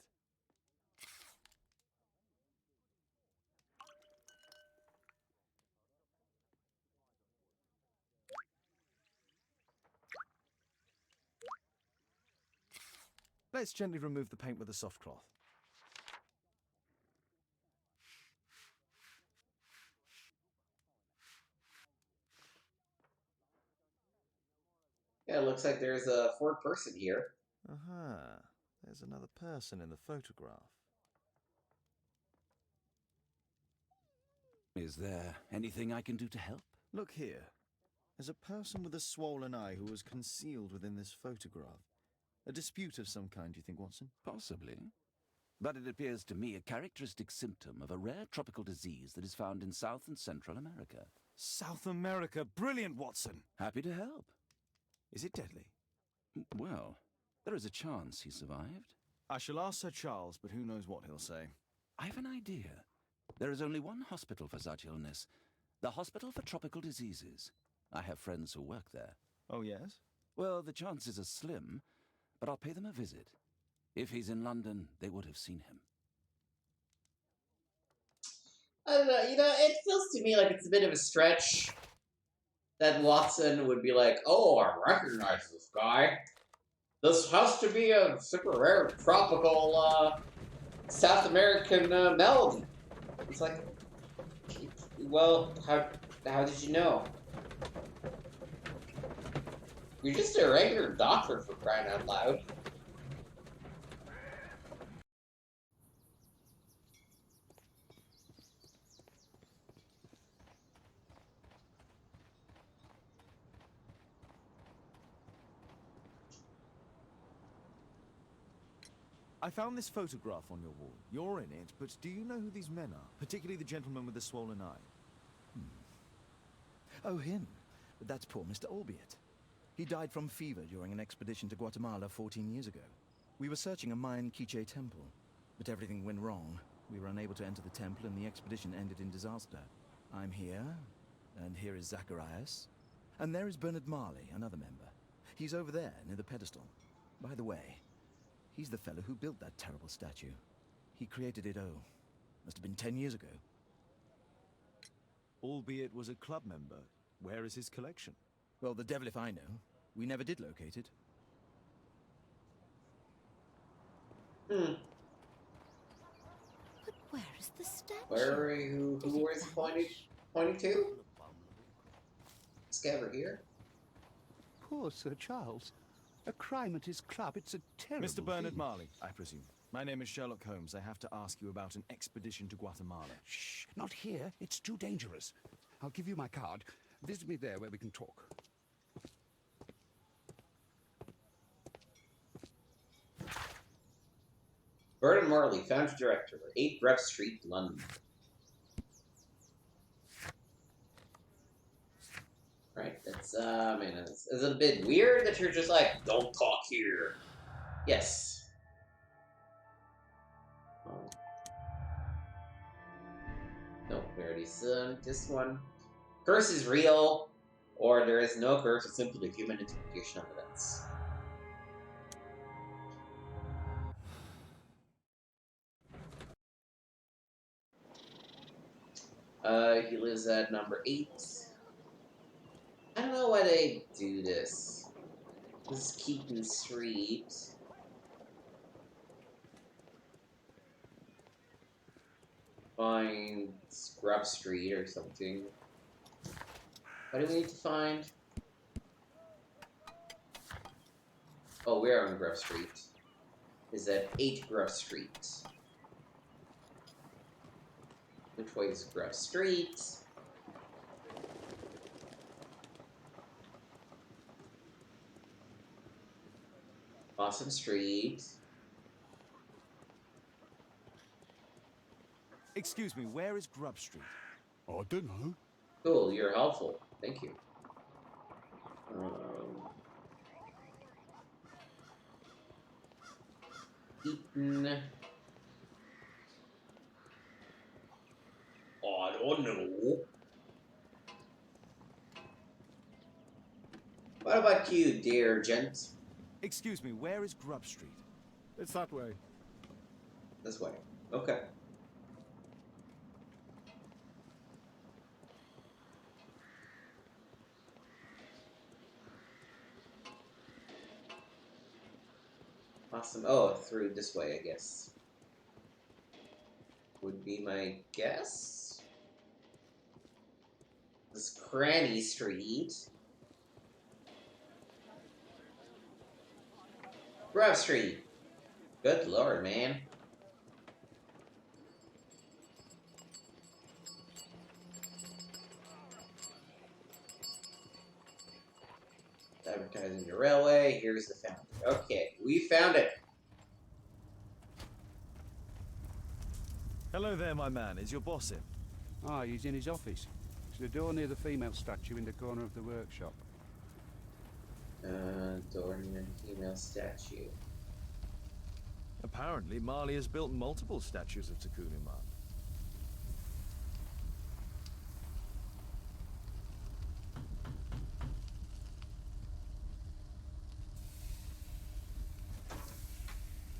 Let's gently remove the paint with a soft cloth. Yeah, it looks like there's a 4th person here. Aha, there's another person in the photograph. Is there anything I can do to help? Look here. There's a person with a swollen eye who was concealed within this photograph. A dispute of some kind, do you think, Watson? Possibly. But it appears to me a characteristic symptom of a rare tropical disease that is found in South and Central America. South America! Brilliant, Watson! Happy to help. Is it deadly? Well, there is a chance he survived. I shall ask Sir Charles, but who knows what he'll say. I have an idea. There is only one hospital for such illness. The Hospital for Tropical Diseases. I have friends who work there. Oh, yes? Well, the chances are slim, but I'll pay them a visit. If he's in London, they would have seen him. I don't know, it feels to me like it's a bit of a stretch that Watson would be like, oh, I recognize this guy. This has to be a super rare tropical South American melody. It's like, well, how did you know? You're just a regular doctor, for crying out loud. I found this photograph on your wall. You're in it, but do you know who these men are? Particularly the gentleman with the swollen eye. Oh, him. That's poor Mr. Albiot. He died from fever during an expedition to Guatemala 14 years ago. We were searching a Mayan Quiche temple, but everything went wrong. We were unable to enter the temple and the expedition ended in disaster. I'm here, and here is Zacharias. And there is Bernard Marley, another member. He's over there, near the pedestal. By the way, he's the fellow who built that terrible statue. He created it, must have been 10 years ago. Albeit was a club member. Where is his collection? Well, the devil if I know. We never did locate it. Hmm. But where is the statue? Where are you? Who was pointing to? This guy over here? Poor Sir Charles. A crime at his club, it's a terrible Mr. Bernard thing. Marley, I presume. My name is Sherlock Holmes. I have to ask you about an expedition to Guatemala. Shh, not here. It's too dangerous. I'll give you my card. Visit me there where we can talk. Bernard Marley, founder director, 8 Grub Street, London. Right, it's man, it's a bit weird that you're just like, don't talk here. Yes. Oh. No, we already said this one. Curse is real, or there is no curse, it's simply the human interpretation of events. He lives at number 8. I don't know why they do this. This is Keaton Street. Find Grub Street or something. What do we need to find? Oh, we're on Grub Street. Is at 8 Grub Street. Which way is Grub Street? Awesome Street. Excuse me, where is Grub Street? I don't know. Cool, you're helpful. Thank you. Eaton. Oh, I don't know. What about you, dear gent? Excuse me, where is Grub Street? It's that way. This way. Okay. Awesome. Oh, through this way, I guess. Would be my guess. This Cranny Street. Grub Street. Good lord, man. Advertising the railway. Here's the founder. Okay, we found it. Hello there, my man. Is your boss in? Ah, he's in his office. It's the door near the female statue in the corner of the workshop. Dornian female statue. Apparently, Marley has built multiple statues of Takunuma.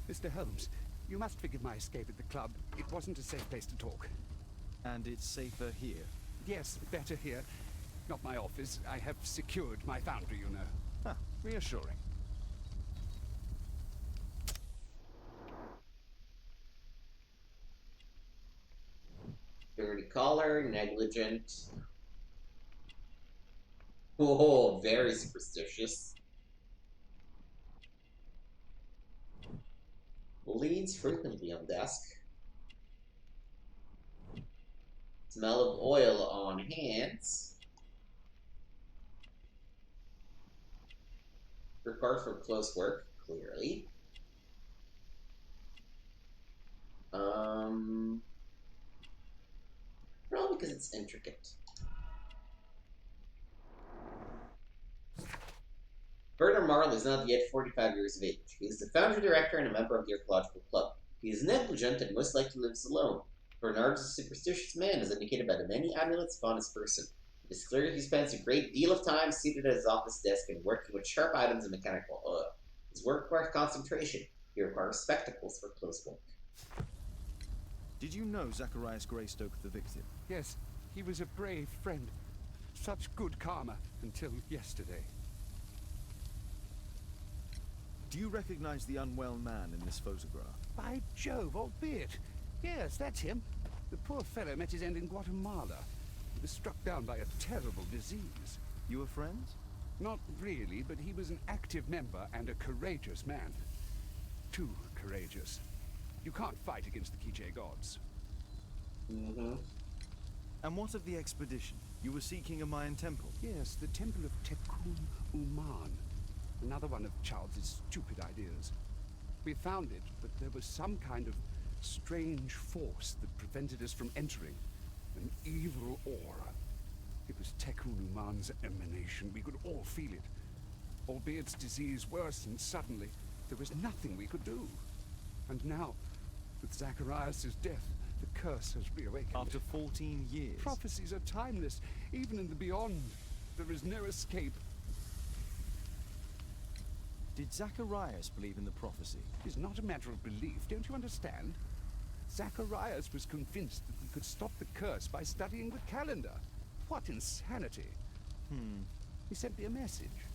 Mr. Holmes, you must forgive my escape at the club. It wasn't a safe place to talk. And it's safer here. Yes, better here. Not my office. I have secured my foundry, you know. Huh, reassuring. Dirty collar, negligent. Oh, very superstitious. Bleeds frequently on desk. Smell of oil on hands. Required for close work, clearly. Probably because it's intricate. Bernard Marley is not yet 45 years of age. He is the founder, director, and a member of the Archaeological Club. He is negligent and most likely lives alone. Bernard is a superstitious man, as indicated by the many amulets upon his person. He It's clear he spends a great deal of time seated at his office desk and working with sharp items and mechanical oil. His work requires concentration. He requires spectacles for close work. Did you know Zacharias Greystoke, the victim? Yes, he was a brave friend. Such good karma until yesterday. Do you recognize the unwell man in this photograph? By Jove, albeit. Yes, that's him. The poor fellow met his end in Guatemala. He was struck down by a terrible disease. You were friends? Not really, but he was an active member and a courageous man. Too courageous. You can't fight against the Quiche gods. Mm-hmm. And what of the expedition? You were seeking a Mayan temple? Yes, the Temple of Tekun Uman. Another one of Charles's stupid ideas. We found it, but there was some kind of strange force that prevented us from entering. An evil aura. It was Tekun Uman's emanation. We could all feel it. Albeit its disease worsened suddenly, there was nothing we could do. And now, with Zacharias' death, the curse has reawakened. After 14 years? Prophecies are timeless. Even in the beyond, there is no escape. Did Zacharias believe in the prophecy? It's not a matter of belief, don't you understand? Zacharias was convinced that we could stop the curse by studying the calendar. What insanity! He sent me a message.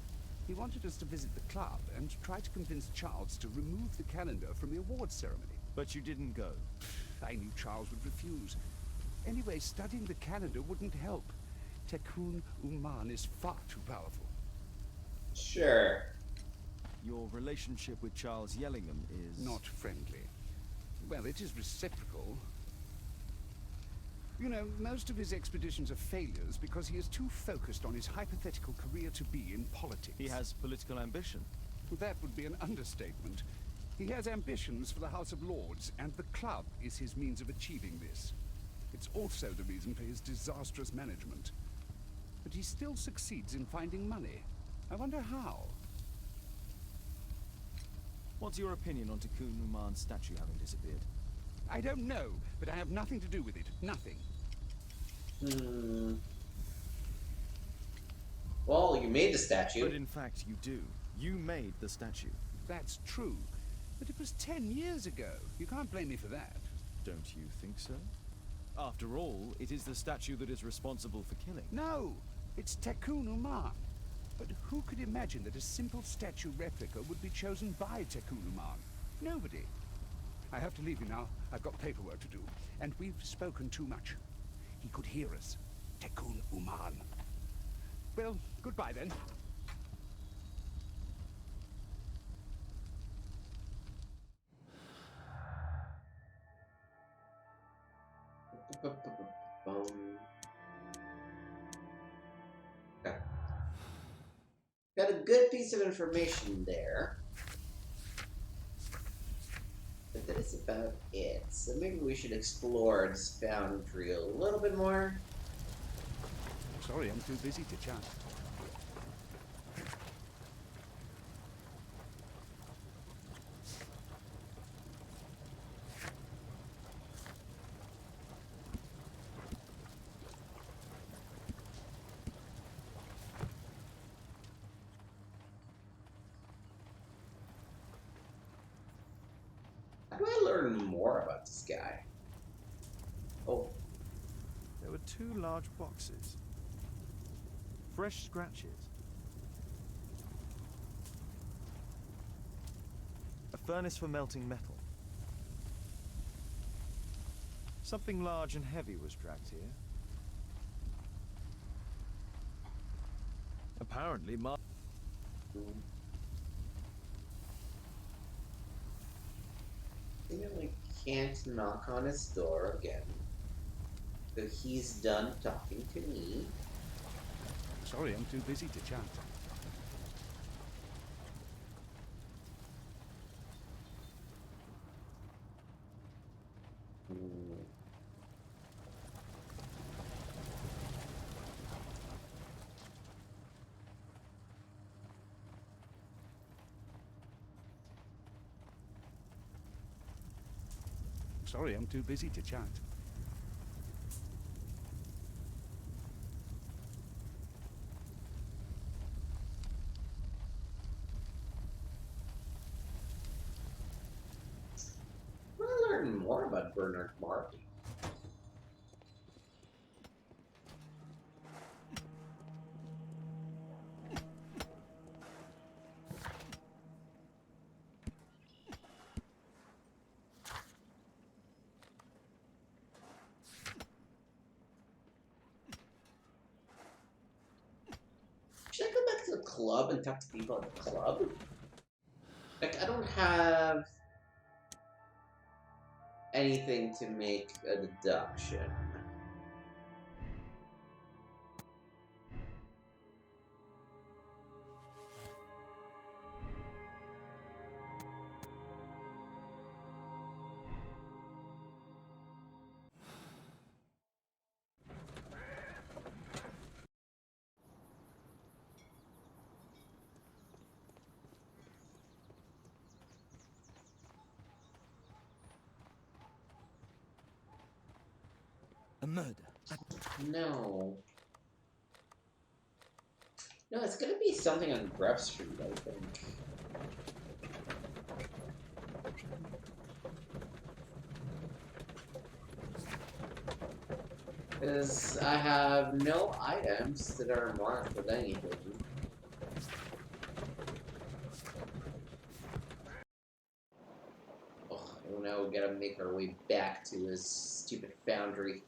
He wanted us to visit the club and try to convince Charles to remove the calendar from the awards ceremony. But you didn't go. I knew Charles would refuse. Anyway, studying the calendar wouldn't help. Tekun Uman is far too powerful. Sure. Your relationship with Charles Yellingham is... Not friendly. Well, it is reciprocal. You know, most of his expeditions are failures because he is too focused on his hypothetical career to be in politics. He has political ambition. That would be an understatement. He has ambitions for the House of Lords, and the club is his means of achieving this. It's also the reason for his disastrous management. But he still succeeds in finding money. I wonder how. What's your opinion on Tekun Uman's statue having disappeared? I don't know, but I have nothing to do with it. Nothing. Well, you made the statue. But in fact, you do. You made the statue. That's true. But it was 10 years ago. You can't blame me for that. Don't you think so? After all, it is the statue that is responsible for killing. No, it's Tekun Uman. But who could imagine that a simple statue replica would be chosen by Tekun Uman? Nobody. I have to leave you now. I've got paperwork to do. And we've spoken too much. He could hear us. Tekun Uman. Well, goodbye then. Okay. Got a good piece of information there. But that is about it. So maybe we should explore this foundry a little bit more. Sorry, I'm too busy to chat. How do I learn more about this guy? Oh, There were 2 large boxes. Fresh scratches. A furnace for melting metal. Something large and heavy was tracked here. Apparently, seemingly can't knock on his door again. So he's done talking to me. Sorry, I'm too busy to chat. Sorry, I'm too busy to chat. club and talk to people at the club? Like, I don't have anything to make a deduction. A murder. No. No, it's gonna be something on Grep Street, I think. Because I have no items that are marked with anything. Ugh, oh no, we gotta make our way back to his stupid foundry.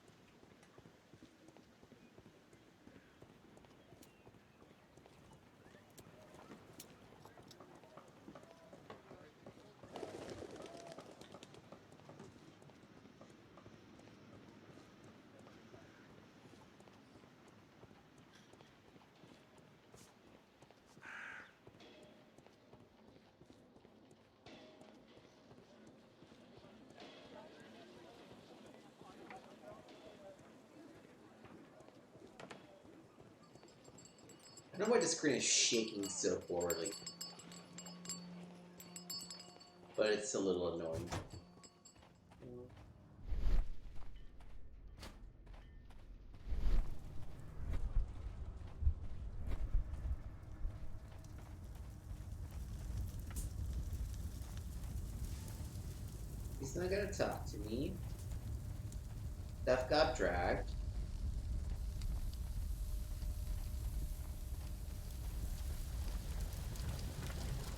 I don't know why the screen is shaking so poorly. But it's a little annoying. He's not gonna talk to me. Stuff got dragged.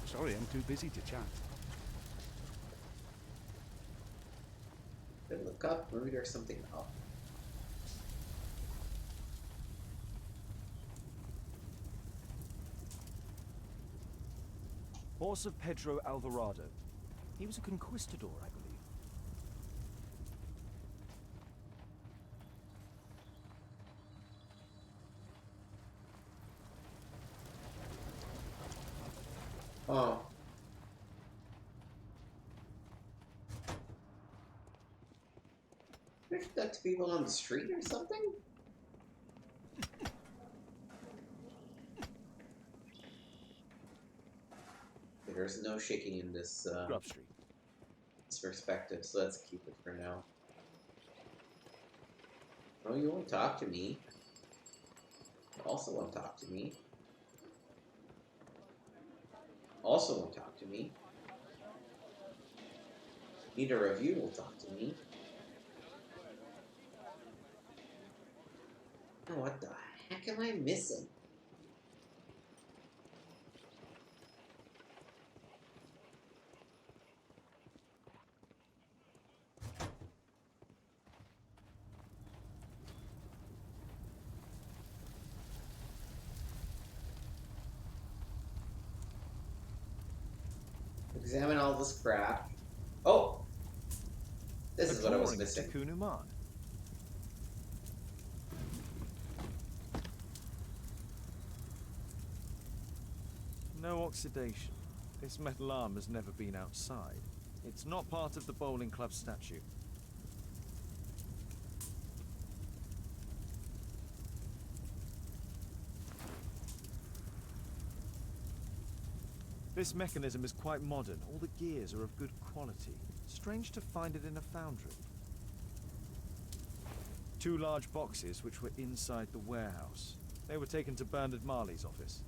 Sorry, I'm too busy to chat. Did look up? Maybe there's something up. Horse of Pedro Alvarado. He was a conquistador, I believe. Oh. There's that to people on the street or something? There's no shaking in this Grub Street. this perspective, so let's keep it for now. Oh, you won't talk to me. You also won't talk to me. Also won't talk to me. Neither of you will talk to me. Oh, what the heck am I missing? Examine all this crap. Oh! This is what I was missing. Kunuman. No oxidation. This metal arm has never been outside. It's not part of the bowling club statute. This mechanism is quite modern. All the gears are of good quality. Strange to find it in a foundry. 2 large boxes which were inside the warehouse. They were taken to Bernard Marley's office.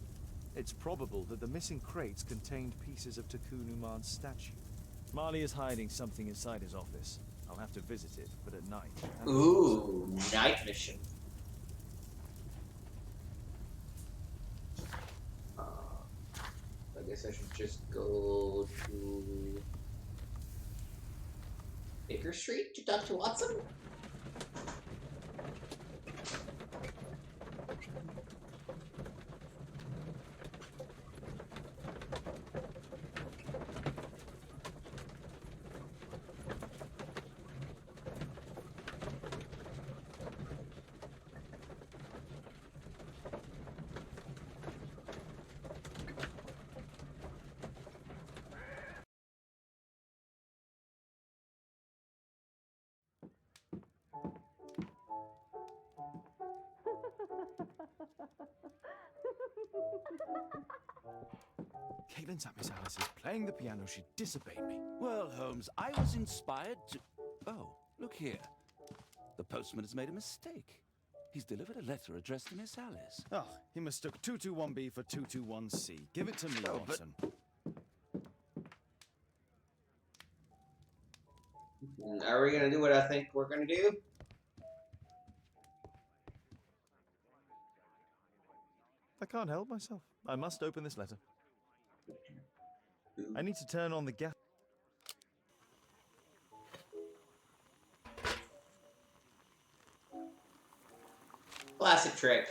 It's probable that the missing crates contained pieces of Takunuman's statue. Marley is hiding something inside his office. I'll have to visit it, but at night. Ooh, night mission. I guess I should just go to Baker Street to talk to Watson? Caitlin sat Miss Alice's playing the piano. She disobeyed me. Well, Holmes, I was inspired to... Oh, look here. The postman has made a mistake. He's delivered a letter addressed to Miss Alice. Oh, he mistook 221B for 221C. Give it to me, Oh, but- Watson. Are we gonna do what I think we're gonna do? I can't help myself. I must open this letter. I need to turn on the gas. Classic trick.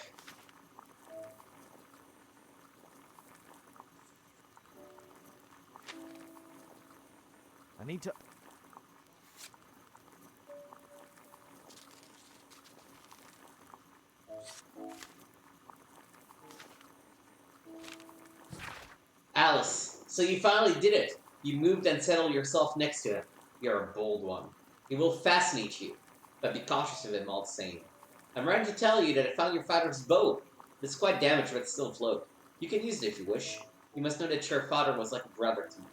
I need to... Alice, so you finally did it. You moved and settled yourself next to him. You're a bold one. He will fascinate you, but be cautious of him all the same. I'm ready to tell you that I found your father's bow. It's quite damaged, but it's still afloat. You can use it if you wish. You must know that your father was like a brother to me.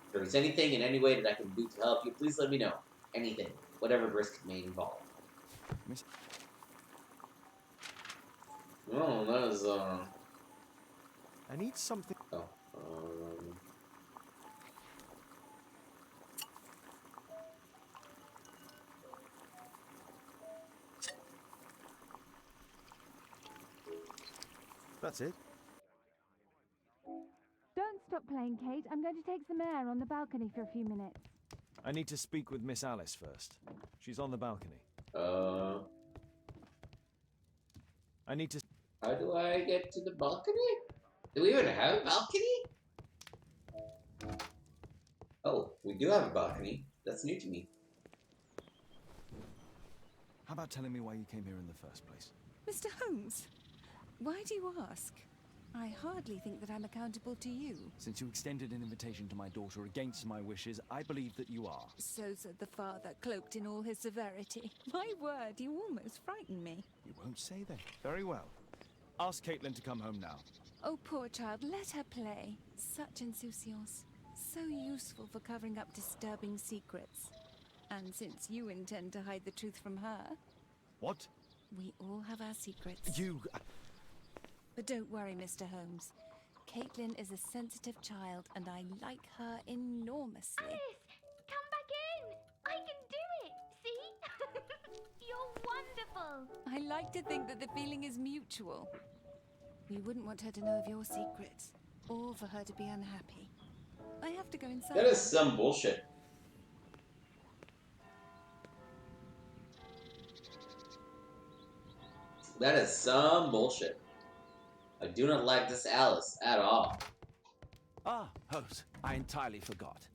If there is anything in any way that I can do to help you, please let me know. Anything. Whatever risk it may involve. Miss... Oh, that was, I need something... Oh, That's it. Don't stop playing, Kate. I'm going to take some air on the balcony for a few minutes. I need to speak with Miss Alice first. She's on the balcony. I need to... How do I get to the balcony? Do we even have a balcony? Oh, we do have a balcony. That's new to me. How about telling me why you came here in the first place? Mr. Holmes, why do you ask? I hardly think that I'm accountable to you. Since you extended an invitation to my daughter against my wishes, I believe that you are. So said the father, cloaked in all his severity. My word, you almost frightened me. You won't say then. Very well. Ask Caitlin to come home now. Oh, poor child, let her play. Such insouciance. So useful for covering up disturbing secrets. And since you intend to hide the truth from her... What? We all have our secrets. You... But don't worry, Mr. Holmes. Caitlin is a sensitive child, and I like her enormously. Alice, come back in. I can do it. See? You're wonderful. I like to think that the feeling is mutual. We wouldn't want her to know of your secrets, or for her to be unhappy. I have to go inside. That is some bullshit. That is some bullshit. I do not like this Alice at all. Ah, Holmes, I entirely forgot.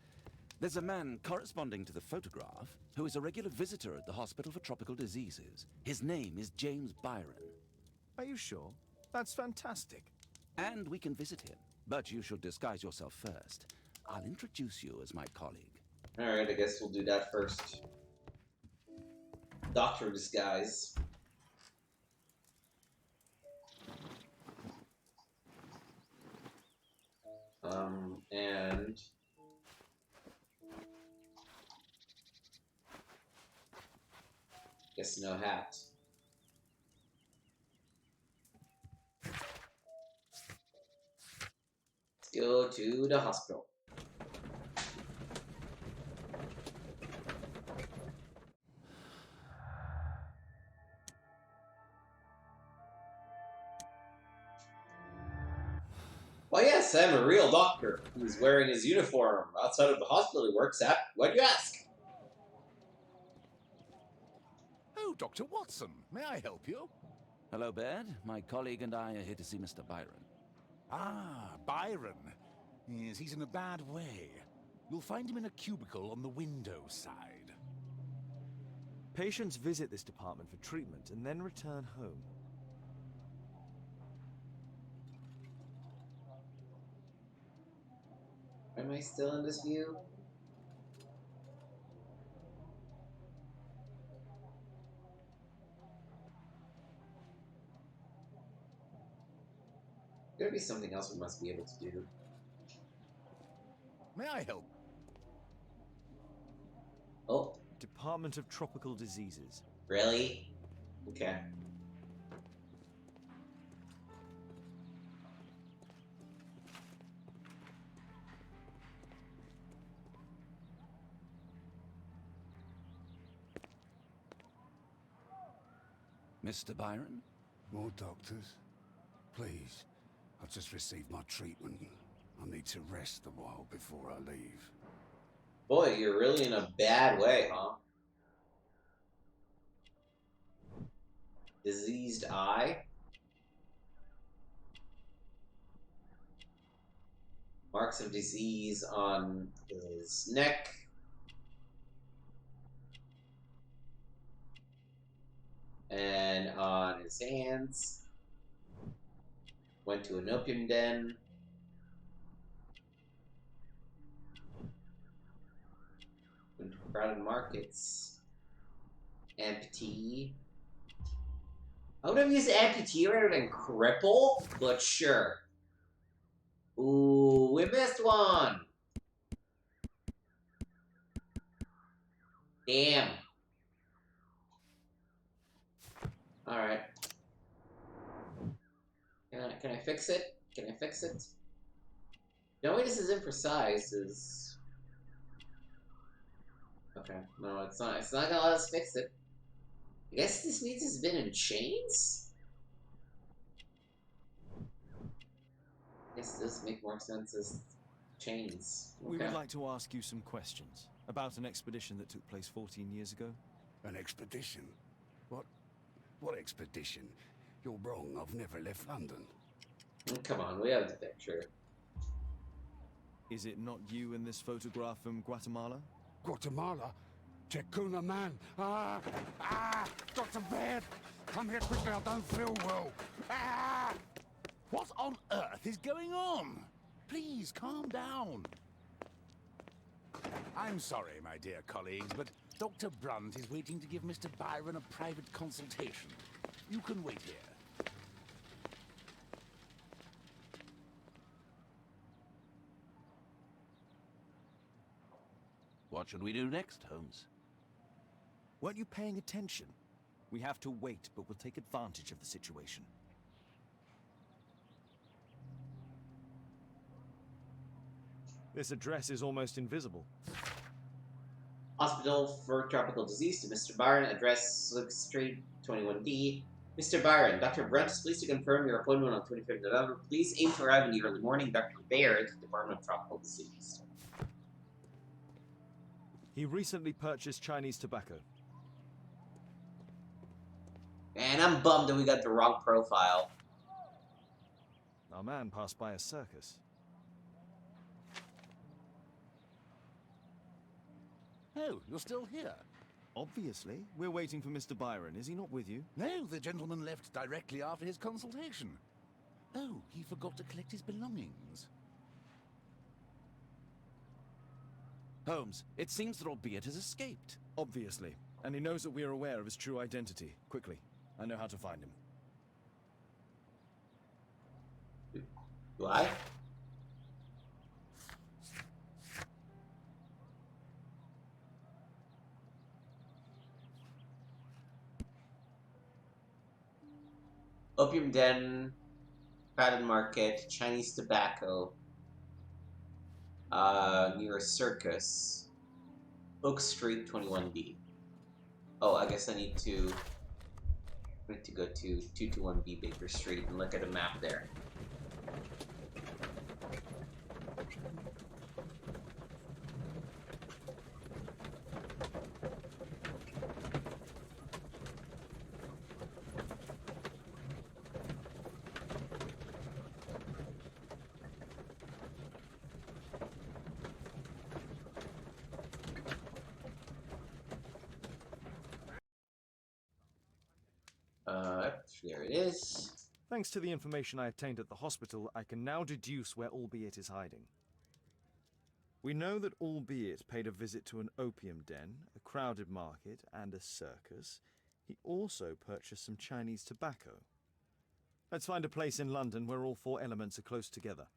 There's a man corresponding to the photograph who is a regular visitor at the Hospital for Tropical Diseases. His name is James Byron. Are you sure? That's fantastic. And we can visit him, but you should disguise yourself first. I'll introduce you as my colleague. Alright, I guess we'll do that first. Doctor disguise. And... guess no hat. Let's go to the hospital. Well, yes, I'm a real doctor who's wearing his uniform outside of the hospital he works at. Why'd you ask? Oh, Dr. Watson, may I help you? Hello, Baird. My colleague and I are here to see Mr. Byron. Ah, Byron. Yes, he's in a bad way. You'll find him in a cubicle on the window side. Patients visit this department for treatment and then return home. Am I still in this view? gotta be something else we must be able to do. May I help? Oh, Department of Tropical Diseases. really? Okay. Mr. Byron? More doctors? Please. I've just received my treatment. I need to rest a while before I leave. Boy, you're really in a bad way, huh? Diseased eye? Marks of disease on his neck. And on his hands. Went to an opium den. Went to crowded markets. Amputee. I would have used amputee rather than cripple, but sure. Ooh, we missed one! Damn. Alright. Can I fix it? Can I fix it? The only way this is imprecise is... Okay, no, it's not. It's not gonna let us fix it. I guess this means it's been in chains? I guess it does make more sense as chains. Okay. We would like to ask you some questions about an expedition that took place 14 years ago. An expedition? What expedition? You're wrong. I've never left London. Come on, we have the picture. Is it not you in this photograph from Guatemala? Guatemala? Checuna man. Got to bed. Come here quickly. I don't feel well. What on earth is going on? Please, calm down. I'm sorry, my dear colleagues, but Dr. Brunt is waiting to give Mr. Byron a private consultation. You can wait here. What should we do next, Holmes? Weren't you paying attention? We have to wait, but we'll take advantage of the situation. This address is almost invisible. Hospital for Tropical Disease to Mr. Byron, address Slick Street, 21D. Mr. Byron, Dr. Brunt is pleased to confirm your appointment on 25th November. Please aim to arrive in the early morning. Dr. Baird, Department of Tropical Disease. He recently purchased Chinese tobacco. Man, I'm bummed that we got the wrong profile. Our man passed by a circus. Oh, you're still here? Obviously. We're waiting for Mr. Byron. Is he not with you? No, the gentleman left directly after his consultation. Oh, he forgot to collect his belongings. Holmes, it seems that Albeit has escaped. Obviously. And he knows that we are aware of his true identity. Quickly. I know how to find him. Do I? Opium Den, crowded market, Chinese tobacco, near a circus, Oak Street, 21B. Oh, I guess I need to go to 221B Baker Street and look at a map there. There it is. Thanks to the information I obtained at the hospital, I can now deduce where Albeit is hiding. We know that Albeit paid a visit to an opium den, a crowded market, and a circus. He also purchased some Chinese tobacco. Let's find a place in London where all four elements are close together.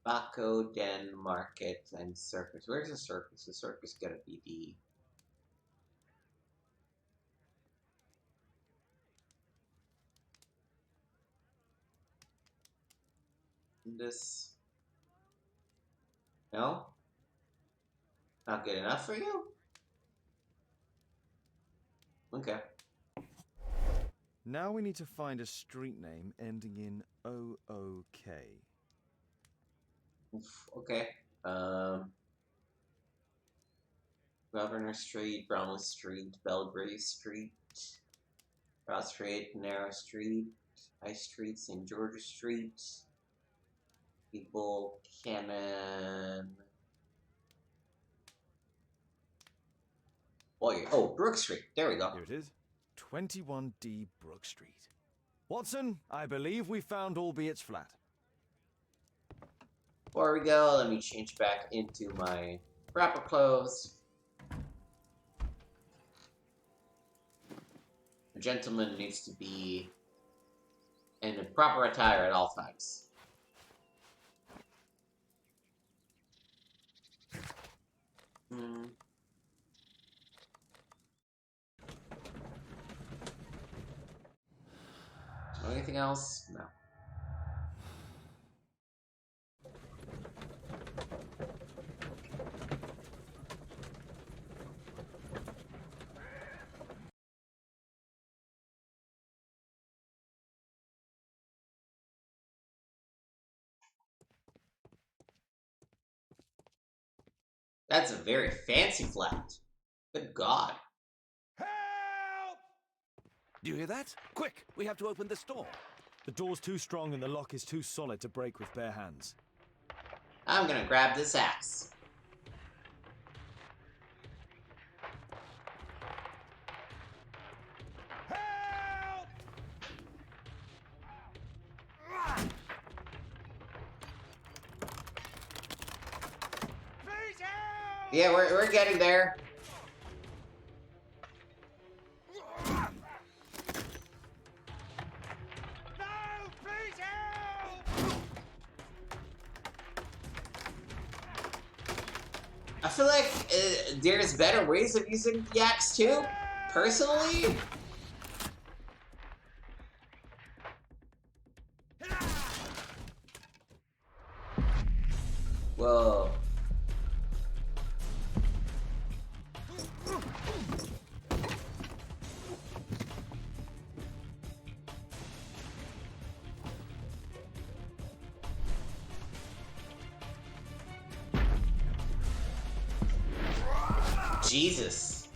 Baco, Den, Market, and Circus. Where's the Circus? The Circus gotta be this. No? Not good enough for you? Okay. Now we need to find a street name ending in OOK. Okay. Governor Street, Bromley Street, Belgrave Street, Broad Street, Narrow Street, High Street, St. George Street, People Cannon. Oh, Brook Street. There we go. Here it is. 21D Brook Street. Watson, I believe we found Albeit Flat. Before we go, let me change back into my proper clothes. A gentleman needs to be in a proper attire at all times. Anything else? No. That's a very fancy flat. Good God. Help! Do you hear that? Quick, we have to open this door. The door's too strong and the lock is too solid to break with bare hands. I'm gonna grab this axe. Help! Please help! Yeah, we're getting there. No, please help! I feel like there's better ways of using the axe too, personally. Whoa. Jesus.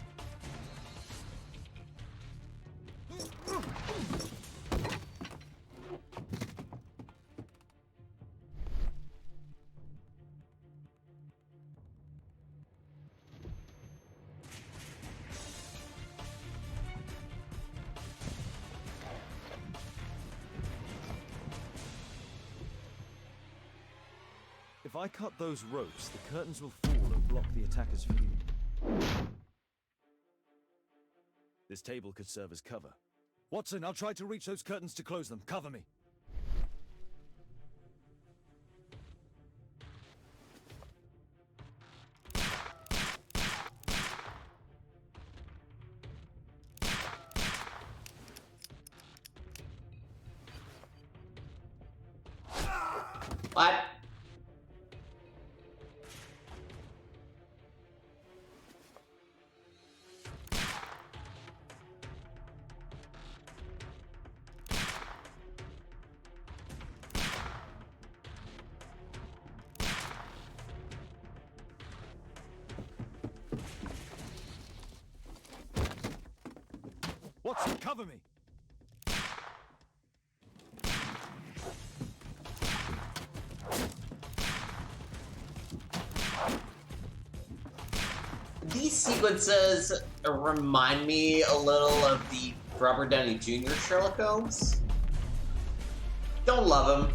If I cut those ropes, the curtains will fall and block the attacker's view. This table could serve as cover. Watson, I'll try to reach those curtains to close them. Cover me. What? Watson, cover me. These sequences remind me a little of the Robert Downey Jr. Sherlock Holmes. Don't love him.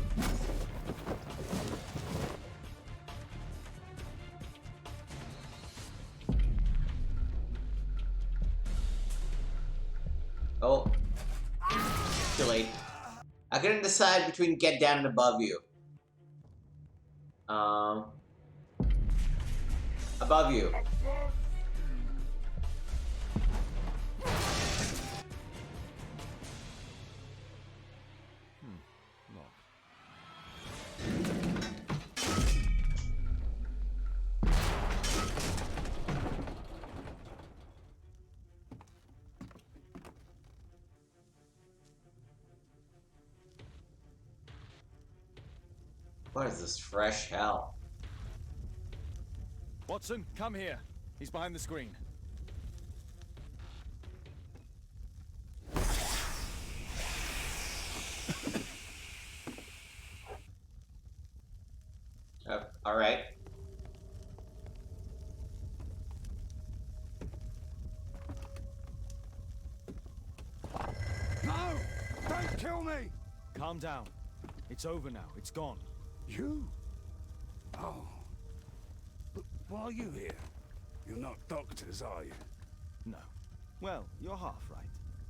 couldn't decide between get down and above you. Above you. Lock. What is this fresh hell? Watson, come here. He's behind the screen. All right. No! Don't kill me! Calm down. It's over now. It's gone. You? Oh. But why are you here? You're not doctors, are you? No. Well, you're half right.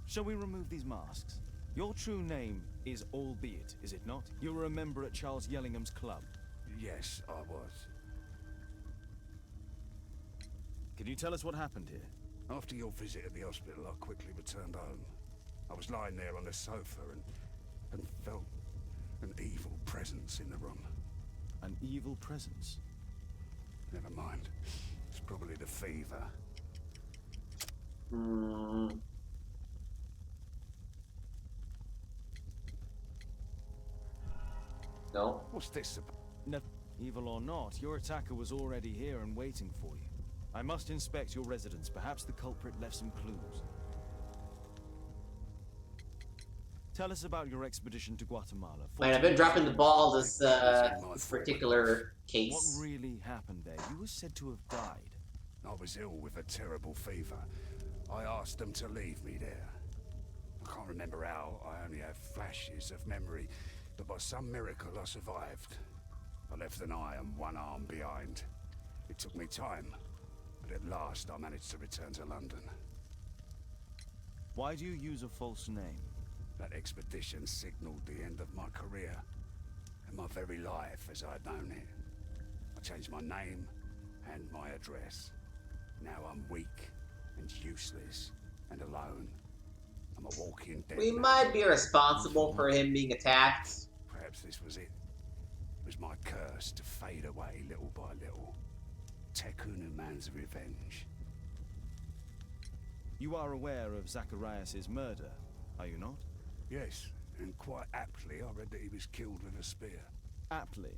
Shall we remove these masks? Your true name is Albeit, is it not? You were a member at Charles Yellingham's club. Yes, I was. Can you tell us what happened here? After your visit at the hospital, I quickly returned home. I was lying there on the sofa and felt an evil presence in the room. An evil presence? Never mind. It's probably the fever. No. What's this about? No. Evil or not, your attacker was already here and waiting for you. I must inspect your residence. Perhaps the culprit left some clues. Tell us about your expedition to Guatemala. Man, I've been dropping the ball this particular case. What really happened there? You were said to have died. I was ill with a terrible fever. I asked them to leave me there. I can't remember how. I only have flashes of memory. But by some miracle, I survived. I left an eye and one arm behind. It took me time. But at last, I managed to return to London. Why do you use a false name? That expedition signaled the end of my career. And my very life as I'd known it. I changed my name and my address. Now I'm weak and useless and alone. I'm a walking dead We man. might be responsible for him being attacked. Perhaps this was it. It was my curse to fade away little by little. Tekunu man's revenge. You are aware of Zacharias' murder, are you not? Yes, and quite aptly I read that he was killed with a spear. Aptly.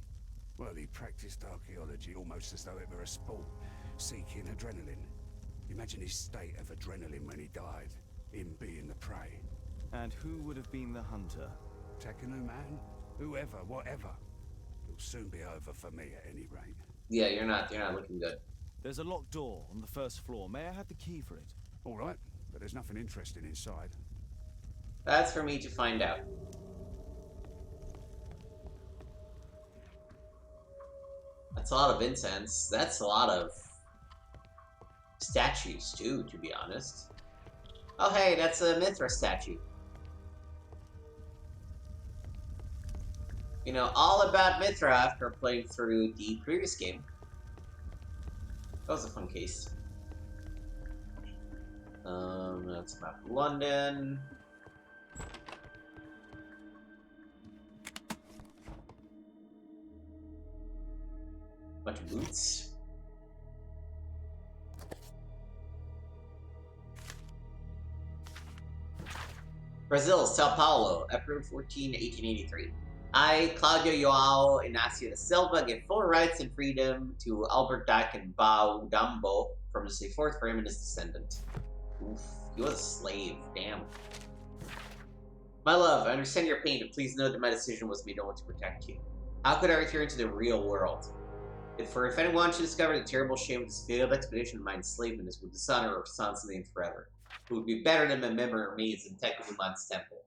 Well, he practiced archaeology almost as though it were a sport, seeking adrenaline. Imagine his state of adrenaline when he died, him being the prey. And who would have been the hunter? Tekunu man? Whoever, whatever. It'll soon be over for me at any rate. Yeah, you're not looking good. There's a locked door on the first floor. May I have the key for it? All right, but there's nothing interesting inside. That's for me to find out. That's a lot of incense. That's a lot of statues, too, to be honest. Oh, hey, that's a Mithra statue. You know, all about Mithra after playing through the previous game. That was a fun case. That's about London. Bunch of boots. Brazil, Sao Paulo, April 14, 1883. I, Claudio Joao Inácio da Silva, give full rights and freedom to Albert Dakin Bao Dambo from the fourth for him and his descendant. Oof, he was a slave, damn. My love, I understand your pain, and please know that my decision was made only to protect you. How could I return to the real world? If anyone should discover the terrible shame of this failed expedition of my enslavement, this would dishonor our son's name forever. It would be better than my memory remains in Tekunuman's temple.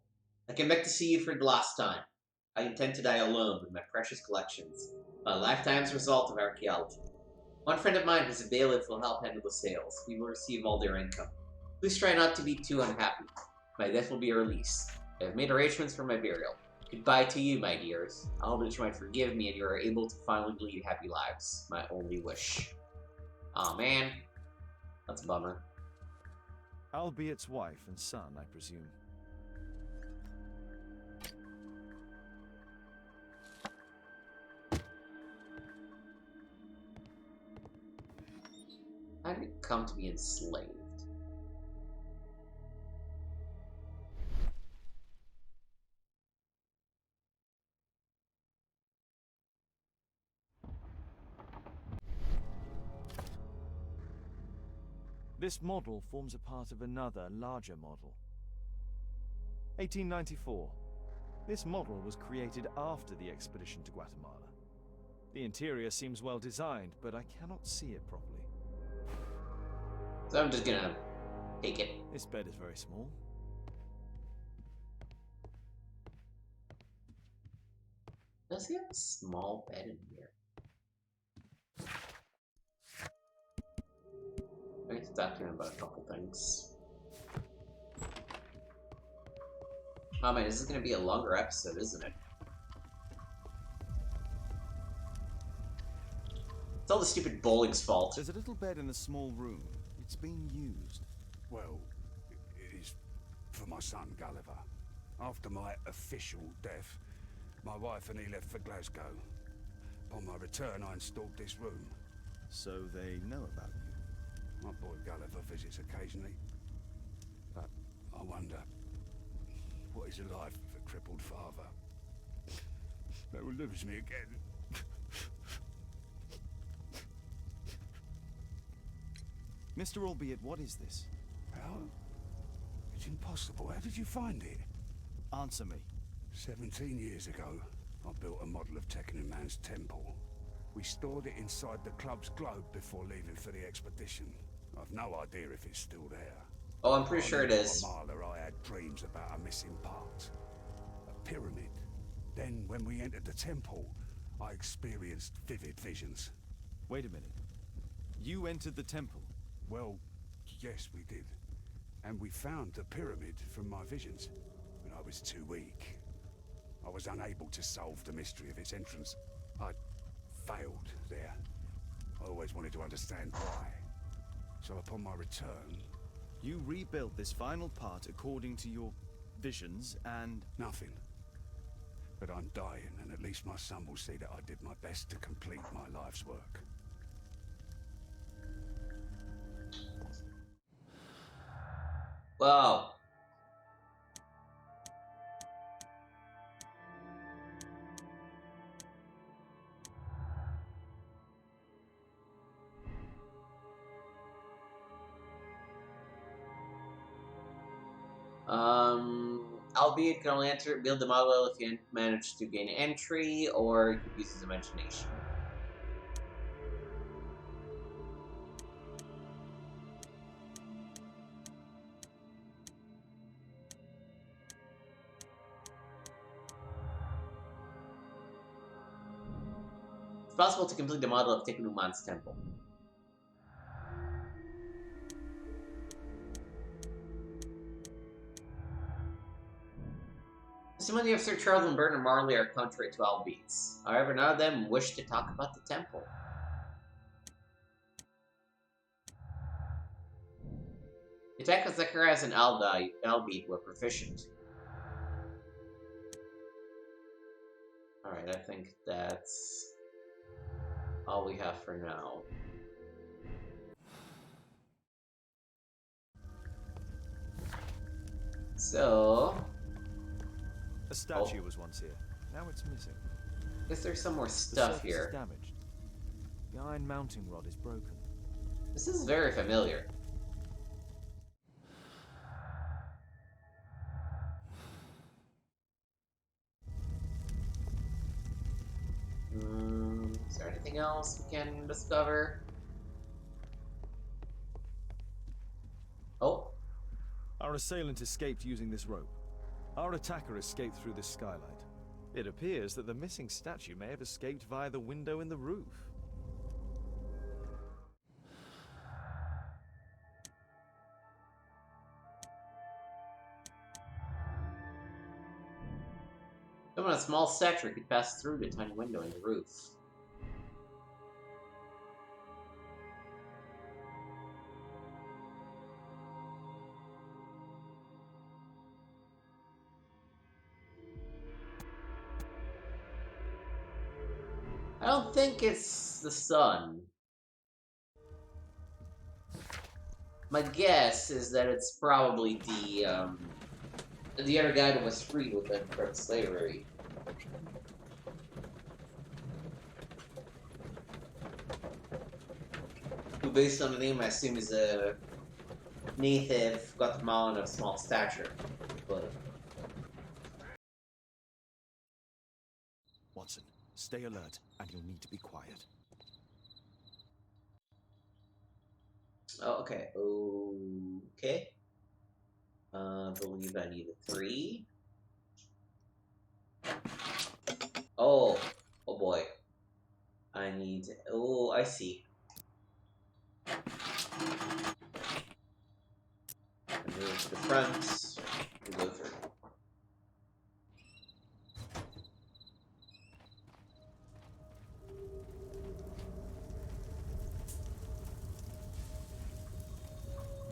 I came back to see you for the last time. I intend to die alone with my precious collections, my lifetime's result of archaeology. One friend of mine who's a bailiff will help handle the sales. He will receive all their income. Please try not to be too unhappy. My death will be your release. I have made arrangements for my burial. Goodbye to you, my dears. I hope that you might forgive me and you are able to finally lead happy lives. My only wish. Aw, man. That's a bummer. Albiet's wife and son, I presume. How did it come to be enslaved? This model forms a part of another, larger model. 1894. This model was created after the expedition to Guatemala. The interior seems well designed, but I cannot see it properly. So I'm just gonna take it. This bed is very small. Does he have a small bed in here? I need to talk to him about a couple things. Oh man, this is gonna be a longer episode, isn't it? It's all the stupid bowling's fault. There's a little bed in the small room. It's been used. Well, it is for my son, Gulliver. After my official death, my wife and he left for Glasgow. Upon my return, I installed this room. So they know about you. My boy Gulliver visits occasionally. But I wonder, what is a life with a crippled father that will lose me again? Mr. Albiet, what is this? How? It's impossible. How did you find it? Answer me. 17 years ago, I built a model of Tekkenham Man's temple. We stored it inside the club's globe before leaving for the expedition. I've no idea if it's still there. Oh, I'm pretty sure it is. I had dreams about a missing part. A pyramid. Then, when we entered the temple, I experienced vivid visions. Wait a minute. You entered the temple? Well, yes, we did. And we found the pyramid from my visions. But I was too weak. I was unable to solve the mystery of its entrance. I failed there. I always wanted to understand why. So upon my return... You rebuilt this final part according to your visions and... Nothing. But I'm dying, and at least my son will see that I did my best to complete my life's work. Wow. Albeit can only build the model if you manage to gain entry, or you could use his imagination. It's possible to complete the model of Teknuman's temple. Testimony of Sir Charles and Bernard Marley are contrary to all beats. However, none of them wish to talk about the temple. The attack of Zacharias and Albeed were proficient. Alright, I think that's all we have for now. So... A statue was once here. Now it's missing. I guess there's some more The stuff surface here. is damaged. The iron mounting rod is broken. This is very familiar. Is there anything else we can discover? Oh. Our assailant escaped using this rope. Our attacker escaped through this skylight. It appears that the missing statue may have escaped via the window in the roof. Some Someone of small stature could pass through the tiny window in the roof. I don't think it's the sun. My guess is that it's probably the other guy that was freed within from slavery. Who, based on the name, I assume is a native Guatemalan of small stature. But Watson, stay alert, and you'll need to be quiet. oh, okay, okay. Believe I need a 3. Oh boy. I need. Oh, I see. Move to the front and go through.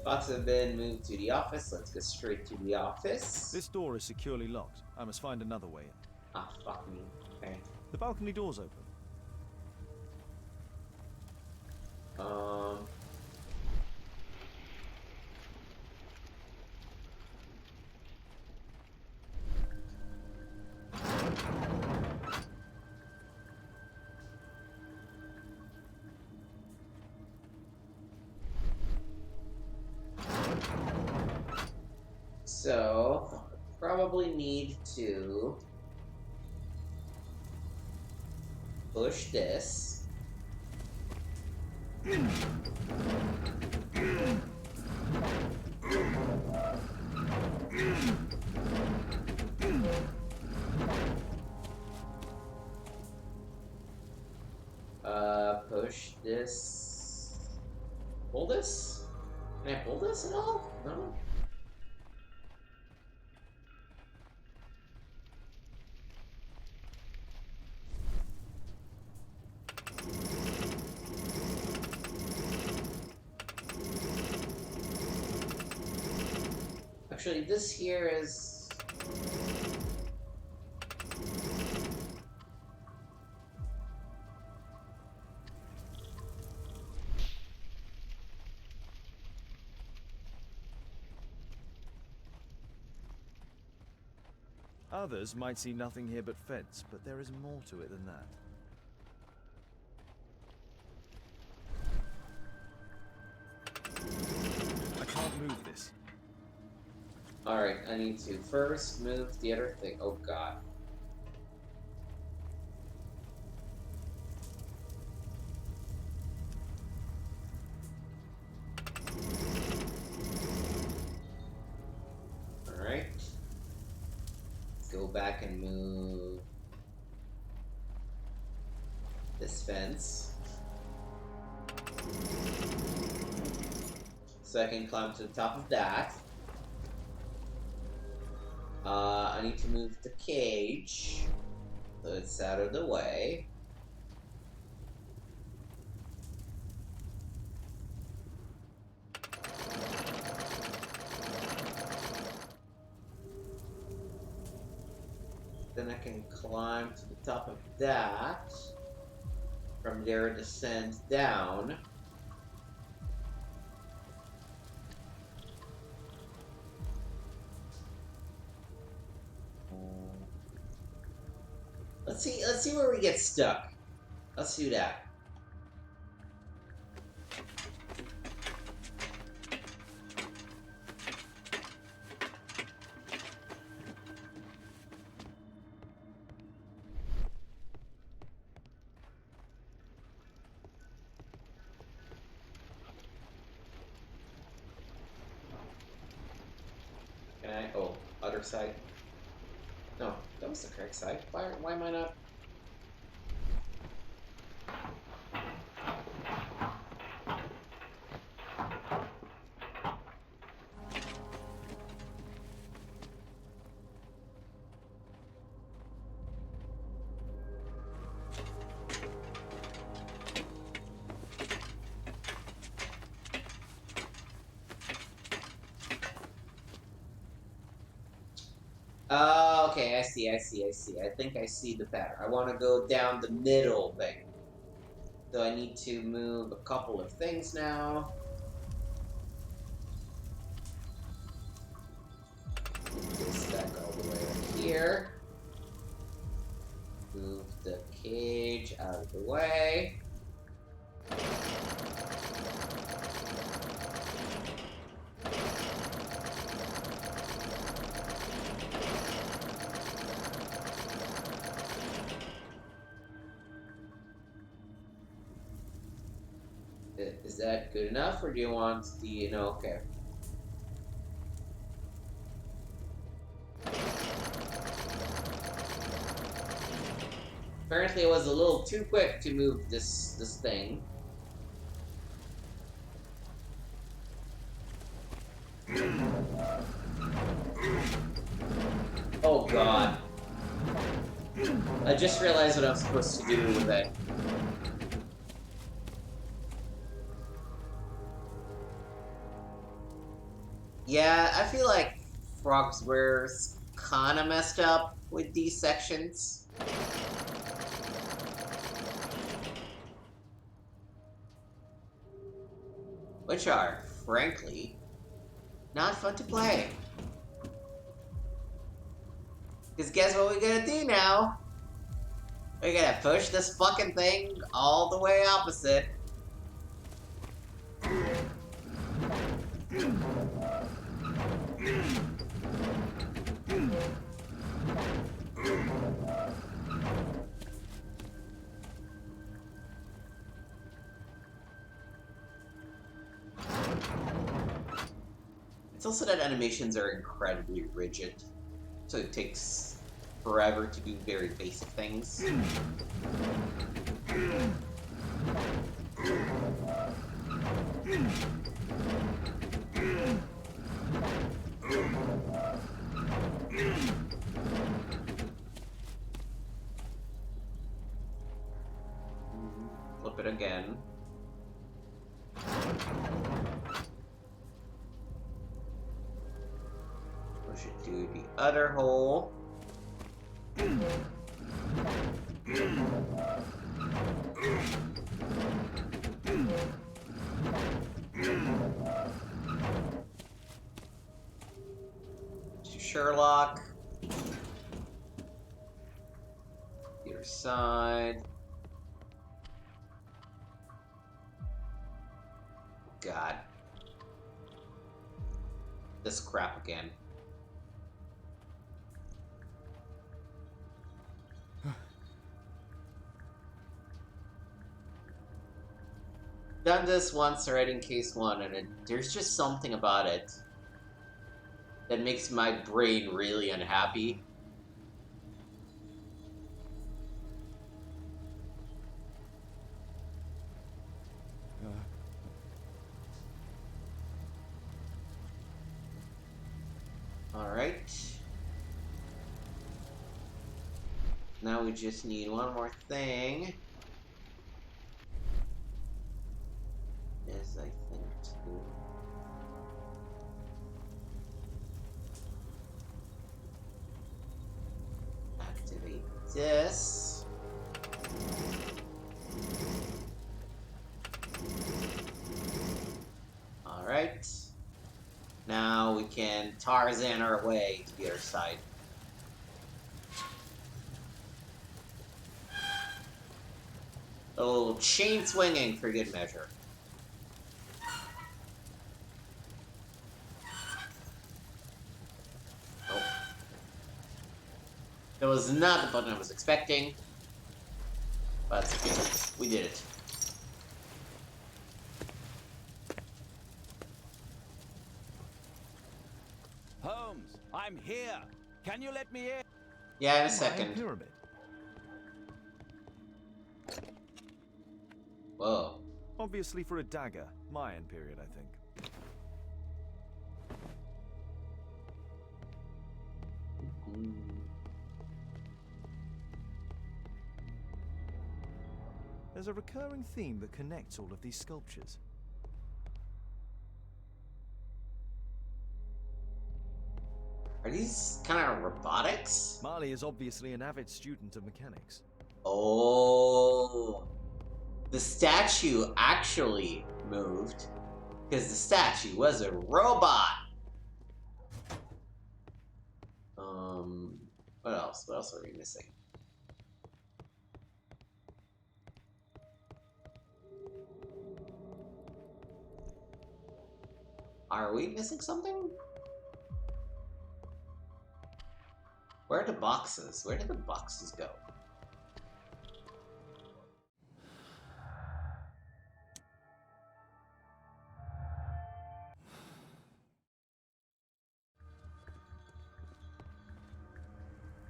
Box have been moved to the office. Let's go straight to the office. This door is securely locked. I must find another way in. Ah, fuck me. Okay. The balcony door's open. So, probably need to push this. Push this. Pull this? Can I pull this at all? No? Actually, this here is... Others might see nothing here but fence, but there is more to it than that. I can't move this. Alright, I need to first move the other thing. Oh god. Alright. Go back and move this fence. So I can climb to the top of that. I need to move the cage so it's out of the way. Then I can climb to the top of that. From there, descend down. Let's see where we get stuck. Let's do that. Can I? Oh, other side. No, that was the correct side. Why am I not? Okay, I see. I think I see the pattern. I want to go down the middle thing. So I need to move a couple of things now. Move this back all the way up here. Move the cage out of the way. Is that good enough, or do you want the... No, okay. Apparently it was a little too quick to move this thing. Oh god. I just realized what I'm supposed to do with it. Yeah, I feel like Frogsware's kinda messed up with these sections. Which are, frankly, not fun to play. Because guess what we're gonna do now? We're gonna push this fucking thing all the way opposite. It's also that animations are incredibly rigid, so it takes forever to do very basic things. Flip it again. Push it to the other hole. To Sherlock. Your side. God. This crap again. Done this once already in case 1, and there's just something about it that makes my brain really unhappy. Alright. Now we just need one more thing. Yes, I think too. Activate this. Alright. Now we can Tarzan our way to the other side. A little chain swinging for good measure. Nope. That was not the button I was expecting. But it's okay. We did it. Holmes, I'm here. Can you let me in? Yeah, in a Mayan second. pyramid. Whoa. Obviously for a dagger. Mayan period, I think. There's a recurring theme that connects all of these sculptures. Are these kind of robotics? Marley is obviously an avid student of mechanics. Oh. The statue actually moved because the statue was a robot. What else? What else are we missing? Are we missing something? Where are the boxes? Where did the boxes go?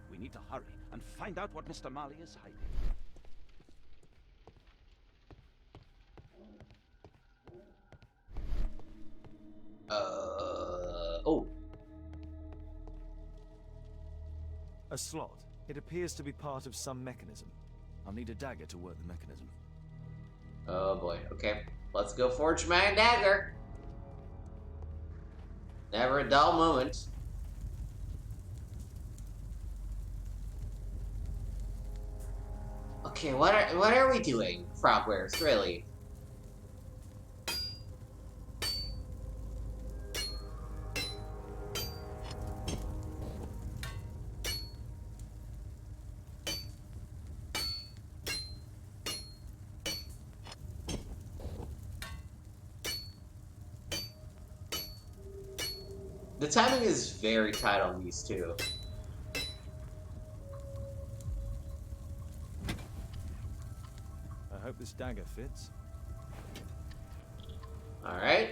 We need to hurry and find out what Mr. Marley is hiding. Oh. A slot. It appears to be part of some mechanism. I'll need a dagger to work the mechanism. Oh boy. Okay. Let's go forge my dagger. Never a dull moment. Okay, what are we doing, Frogwares, really? The timing is very tight on these two. I hope this dagger fits. Alright.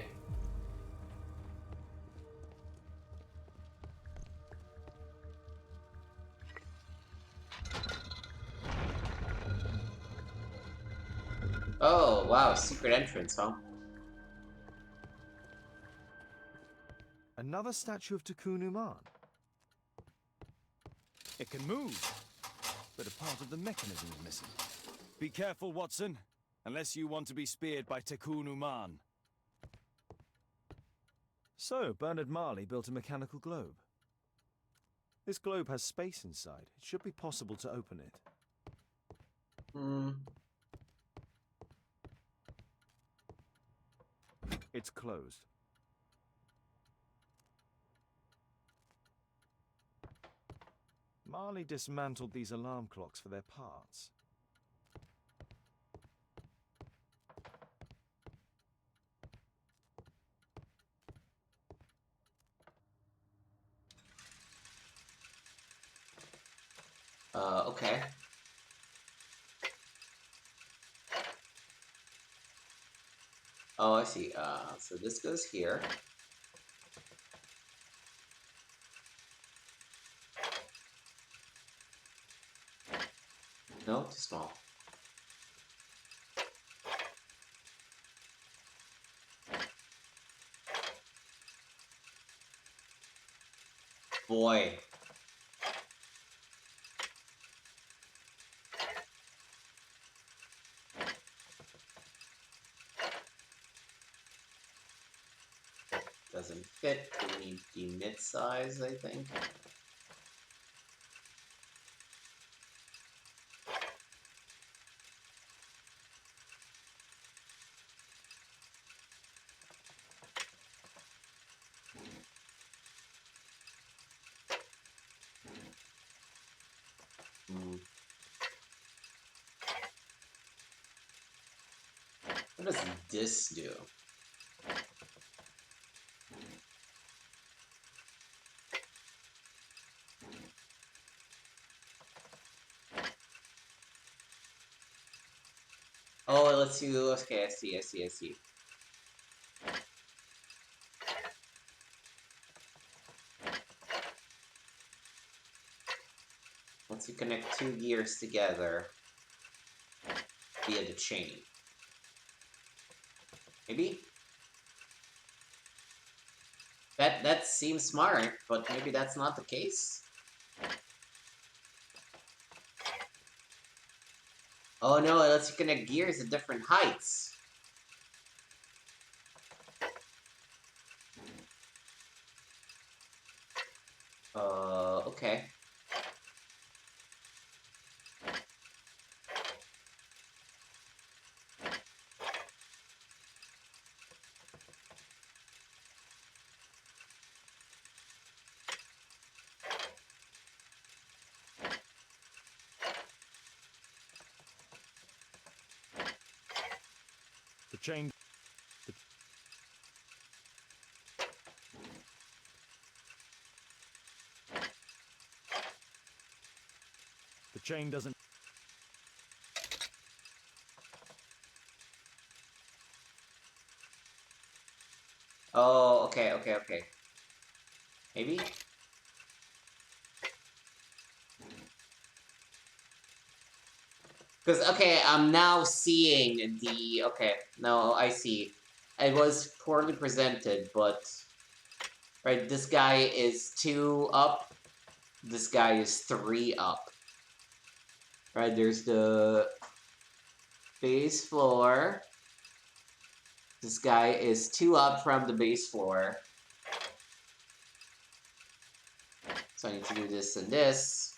Oh, wow, secret entrance, huh? Another statue of Takun Uman. It can move, but a part of the mechanism is missing. Be careful, Watson, unless you want to be speared by Takun Uman. So, Bernard Marley built a mechanical globe. This globe has space inside. It should be possible to open it. It's closed. Marley dismantled these alarm clocks for their parts. Okay. Oh, I see. So this goes here. No, too small. Boy. Doesn't fit. We need the mid-size, I think. What does this do? Oh, let's see. Okay, I see. Once you connect two gears together via the chain. Maybe? That seems smart, but maybe that's not the case? Oh no, it lets you connect gears at different heights. Okay. The chain. The chain doesn't. Oh, okay. Maybe? Because, okay, I'm now seeing the... Okay, no, I see. It was poorly presented, but... Right, this guy is 2 up. This guy is 3 up. Right, there's the base floor. This guy is 2 up from the base floor. So I need to do this and this.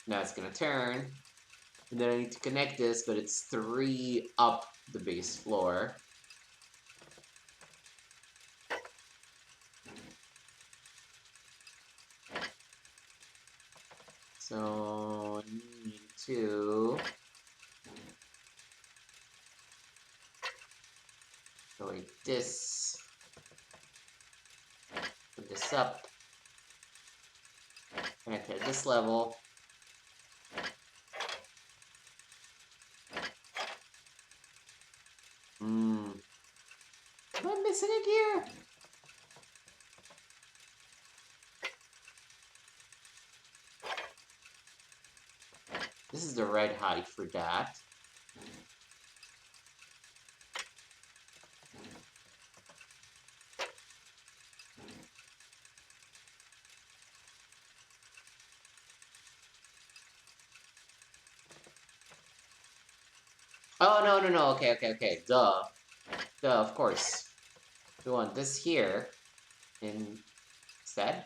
Now it's gonna turn. And then I need to connect this, but it's 3 up the base floor. So I need to go like this. Put this up. Connect it at this level. Am I missing a gear? This is the right height for that. Oh, no. Okay. Duh. Of course. We want this here instead?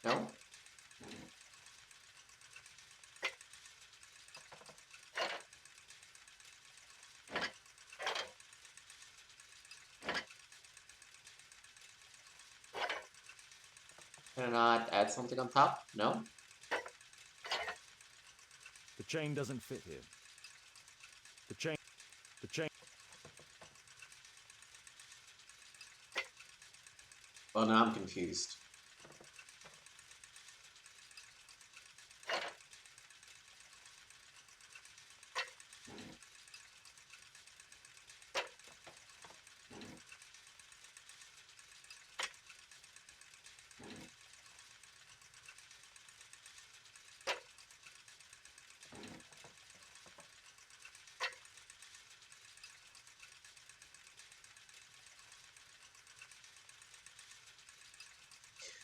No? Can I not add something on top? No? The chain doesn't fit here. The chain. Well, now I'm confused.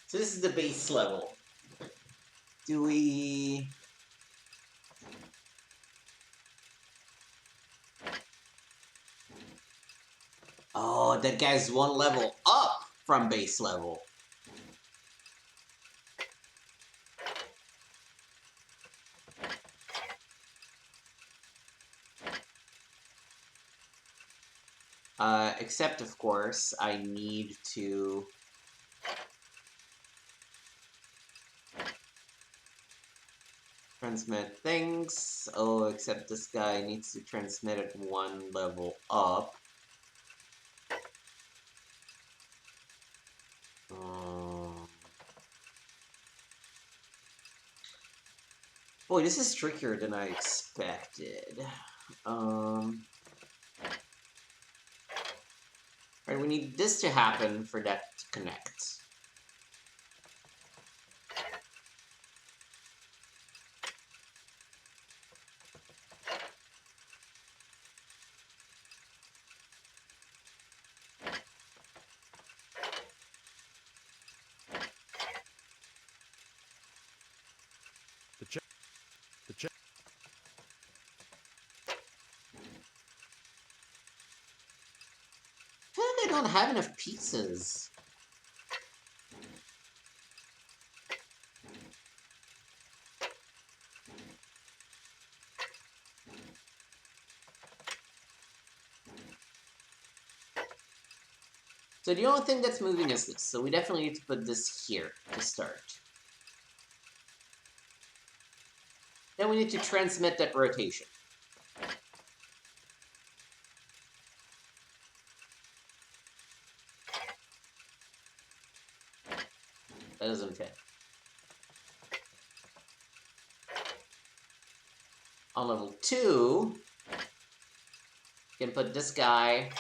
So this is the base level. Do we... Oh, that guy's 1 level up from base level. Except, of course, I need to... transmit things. Oh, except this guy needs to transmit it 1 level up. Boy, this is trickier than I expected. Right, we need this to happen for that to connect. The chain. I feel like I don't have enough pieces. So the only thing that's moving is this. So we definitely need to put this here to start. Then we need to transmit that rotation. That doesn't fit. On level 2, you can put this guy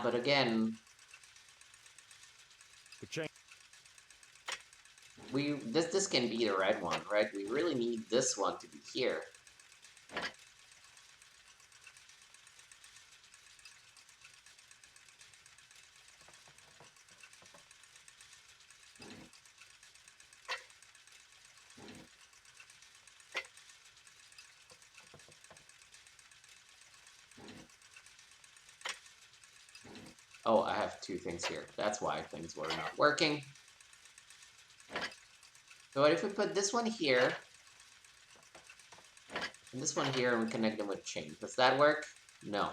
but again, The chain. this can be the red one, right? We really need this one to be here. Oh, I have 2 things here. That's why things were not working. So what if we put this one here, and this one here, and we connect them with a chain? Does that work? No.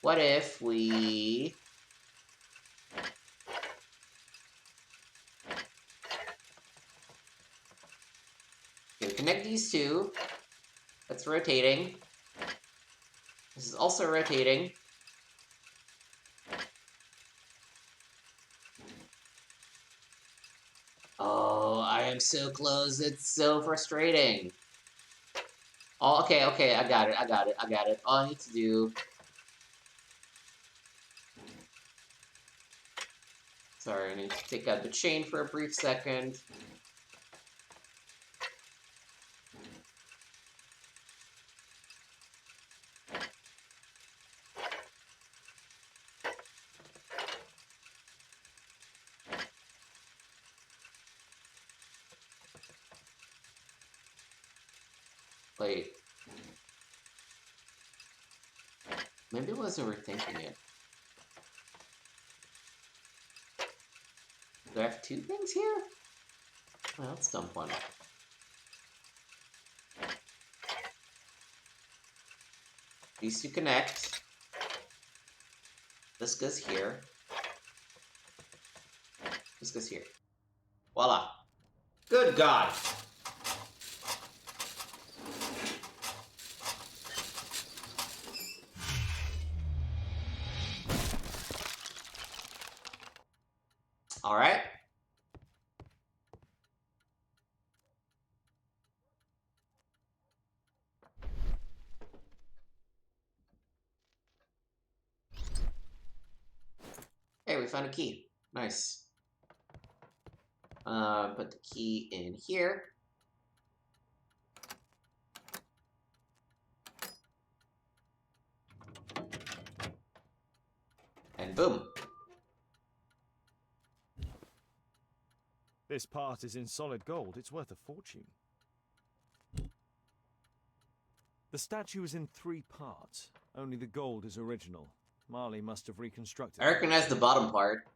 What if we... Okay, we connect these 2. That's rotating. This is also rotating. Oh, I am so close. It's so frustrating. Oh, okay, I got it. All I need to do... Sorry, I need to take out the chain for a brief second. Wait. Maybe I wasn't rethinking it. Do I have 2 things here? Well, let's dump one. These 2 connect. This goes here. This goes here. Voila. Good God. All right. Hey, we found a key. Nice. Put the key in here. And boom. This part is in solid gold. It's worth a fortune. The statue is in 3 parts. Only the gold is original. Marley must have reconstructed I recognize the bottom part.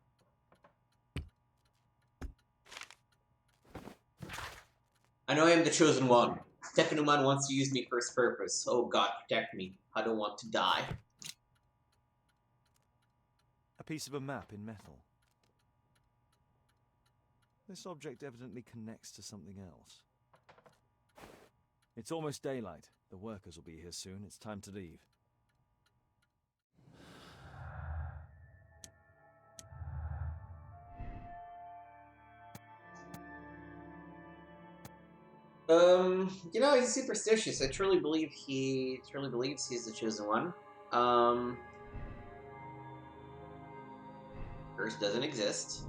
I know I am the chosen one. Teknuman wants to use me for his purpose. Oh God, protect me. I don't want to die. a piece of a map in metal. This object evidently connects to something else. It's almost daylight. The workers will be here soon. It's time to leave. He's superstitious. I truly believe he believes he's the chosen one. Curse doesn't exist.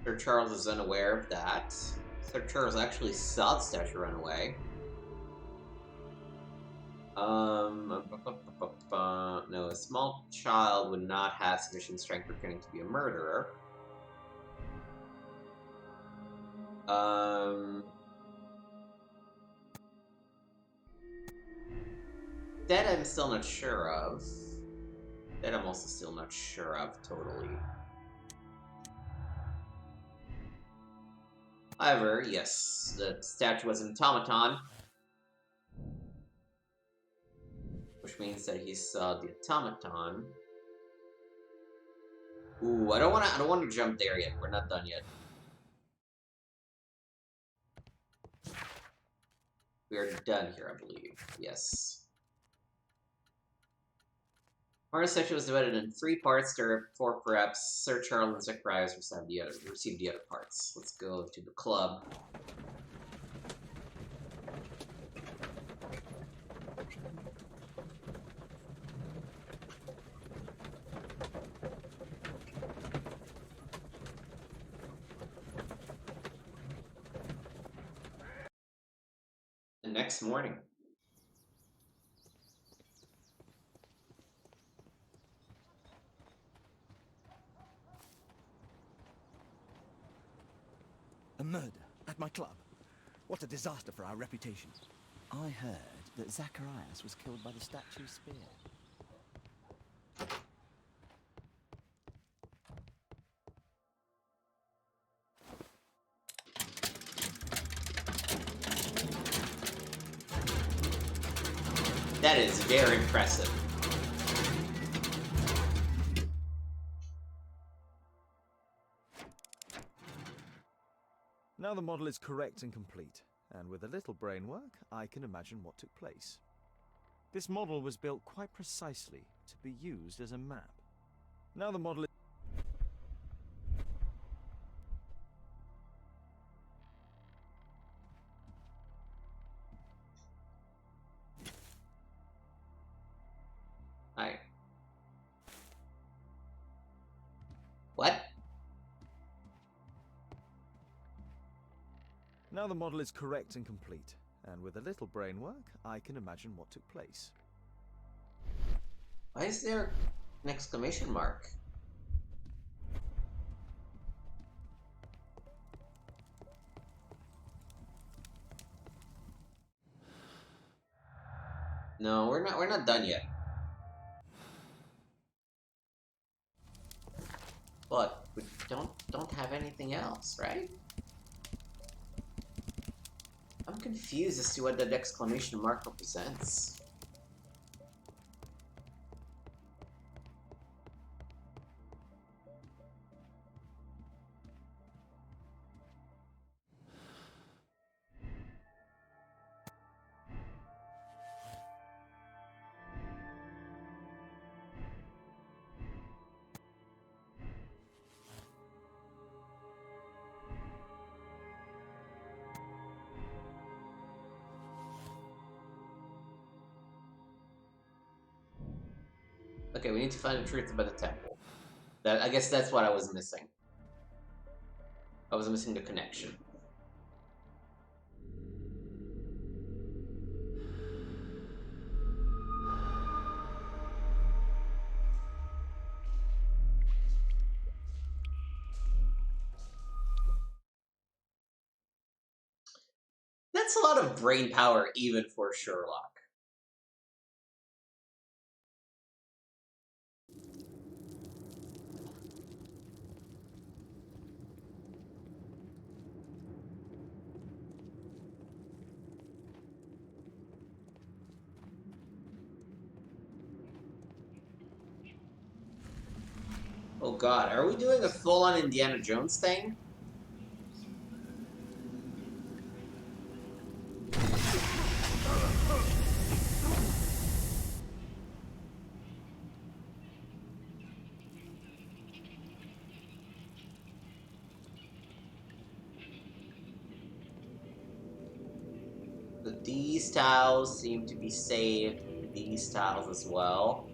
Sir Charles is unaware of that. Sir Charles actually saw the statue run away. No, a small child would not have sufficient strength for pretending to be a murderer. That I'm still not sure of. That I'm also still not sure of totally. However, yes, the statue was an automaton, which means that he saw the automaton. Ooh, I don't want to jump there yet. We're not done yet. We are done here, I believe. Yes. Our section was divided in 3 parts, therefore perhaps Sir Charles and Zacharias received the other parts. Let's go to the club. The next morning. A murder at my club. What a disaster for our reputation. I heard that Zacharias was killed by the statue's spear. That is very impressive. Now the model is correct and complete, and with a little brain work, I can imagine what took place. This model was built quite precisely to be used as a map. Now the model is... What? Now the model is correct and complete, and with a little brain work, I can imagine what took place. Why is there an exclamation mark? No, we're not done yet. But we don't have anything else, right? I'm confused as to what that exclamation mark represents. Okay, we need to find the truth about the temple. I guess that's what I was missing. I was missing the connection. That's a lot of brain power, even for Sherlock. Oh god, are we doing a full-on Indiana Jones thing? These tiles seem to be saved. These tiles as well.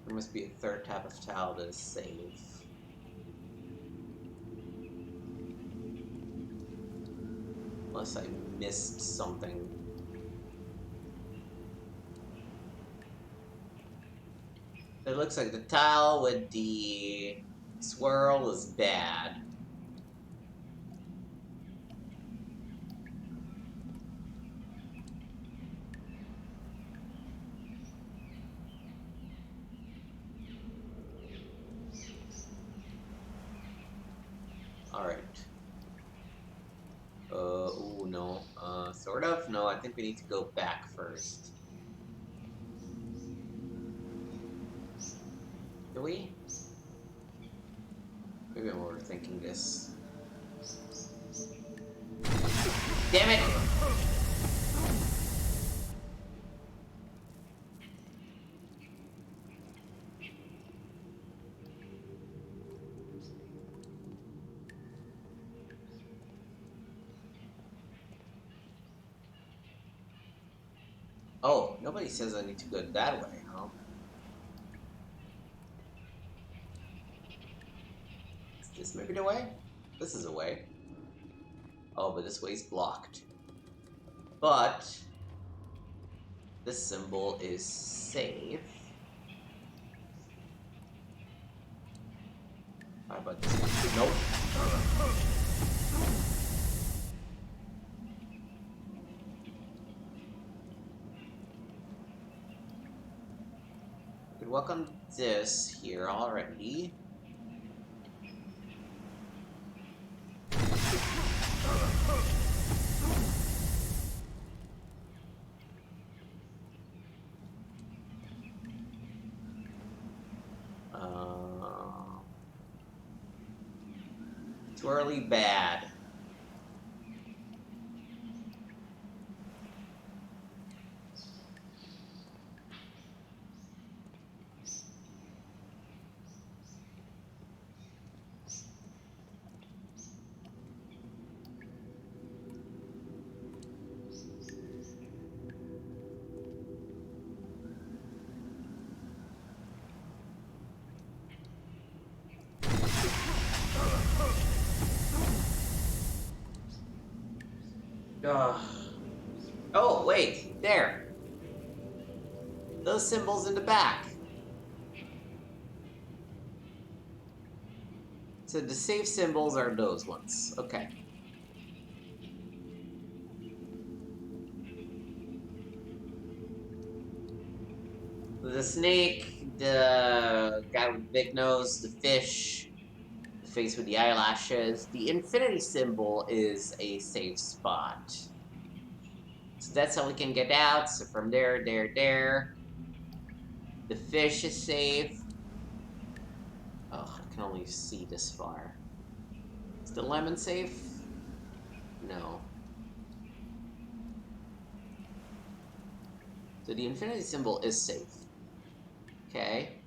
There must be a third type of tile that is safe. Unless I missed something. It looks like the tile with the swirl is bad. Alright. Ooh, no. Sort of? No, I think we need to go back first. Do we? Maybe I'm overthinking this. Damn it! Oh, nobody says I need to go that way, huh? Is this maybe the way? This is a way. Oh, but this way's blocked. But this symbol is safe. How about this one? Nope. We could work on this here already. Twirly bad. Oh, wait, there. Those symbols in the back. So the safe symbols are those ones. Okay. The snake, the guy with the big nose, the fish, the face with the eyelashes. The infinity symbol is a safe spot. So that's how we can get out. So from there. The fish is safe. Oh, I can only see this far. Is the lemon safe? No. So the infinity symbol is safe. Okay.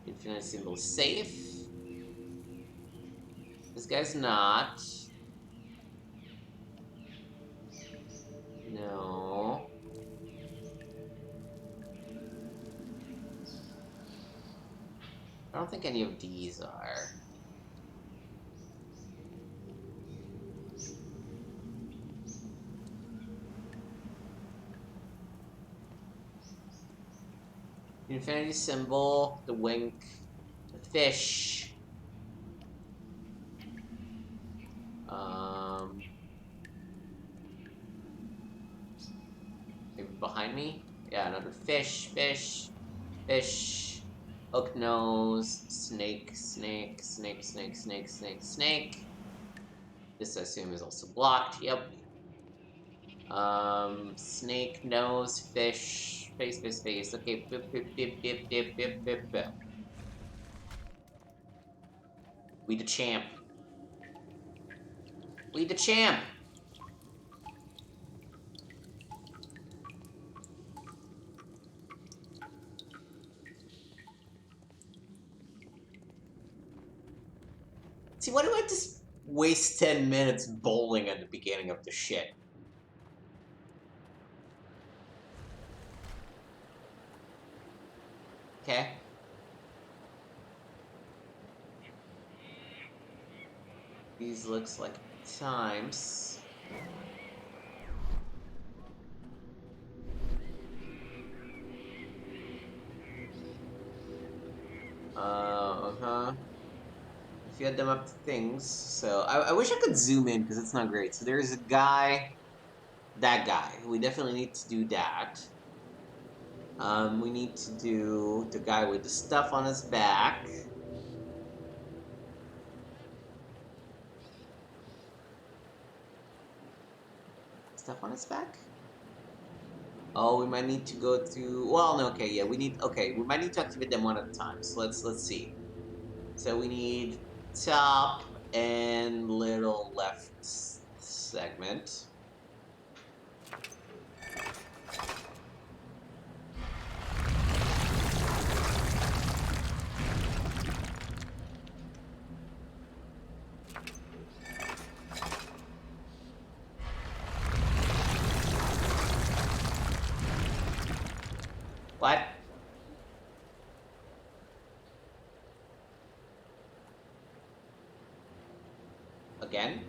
Infinity symbol is safe. This guy's not. No. I don't think any of these are. The infinity symbol, the wink, the fish. Maybe behind me? Yeah, another fish. Hook nose, snake. This I assume is also blocked. Yep. Snake nose, fish, face. Okay, bip. We the champ. See, why do I just waste 10 minutes bowling at the beginning of the shit? Okay. These looks like times. If you had them up to things. So, I wish I could zoom in, because it's not great. So there's a guy, that guy. We definitely need to do that. We need to do the guy with the stuff on his back. stuff on its back? Oh, we might need to go to. Well, no. Okay, yeah, we need. Okay, we might need to activate them one at a time. So let's see. So we need top and little left segment. What? Again?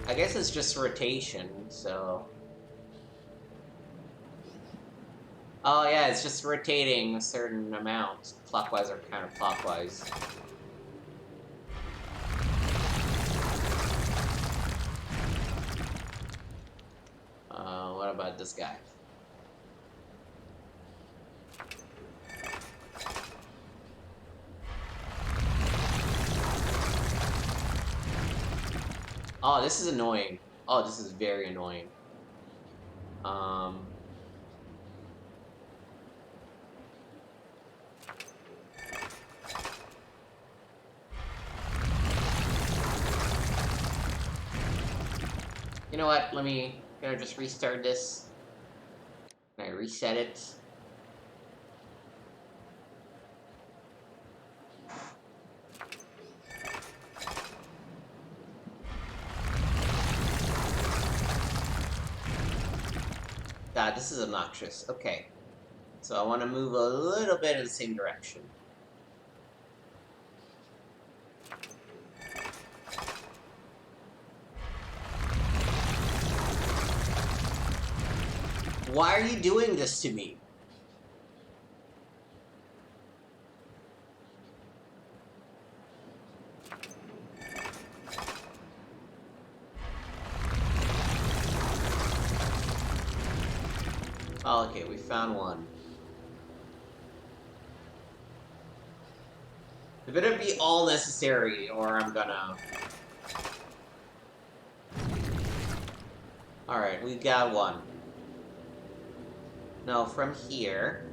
I guess it's just rotation, so... Oh yeah, it's just rotating a certain amount, clockwise or counterclockwise. What about this guy? Oh, this is annoying. Oh, this is very annoying. You know what? Gonna just restart this. Can I reset it? God, this is obnoxious. Okay. So I want to move a little bit in the same direction. Why are you doing this to me? Oh, okay, we found one. It better be all necessary, or I'm gonna... Alright, we got one. No, from here...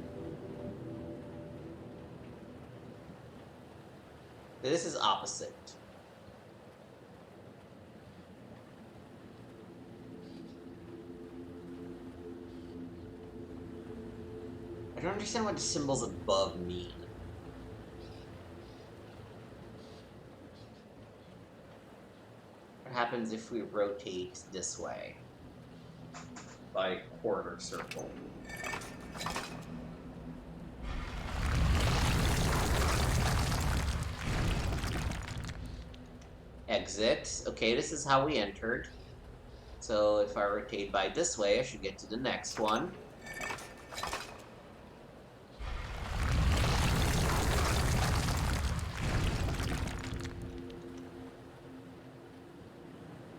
This is opposite. I don't understand what the symbols above mean. What happens if we rotate this way? By quarter circle. Exit. Okay, this is how we entered. So if I rotate by this way, I should get to the next one.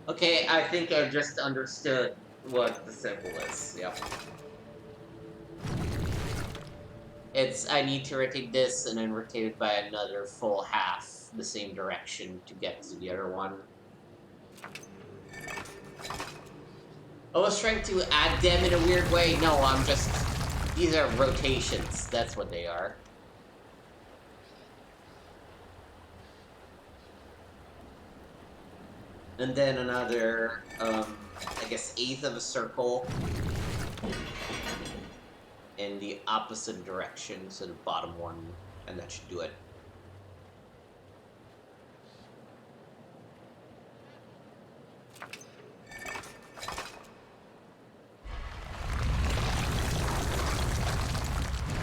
Okay, I think I just understood what the symbol is. Yep. I need to rotate this and then rotate it by another full half the same direction to get to the other one. I was trying to add them in a weird way. No, these are rotations. That's what they are. And then another, I guess, eighth of a circle in the opposite direction, so the bottom one, and that should do it.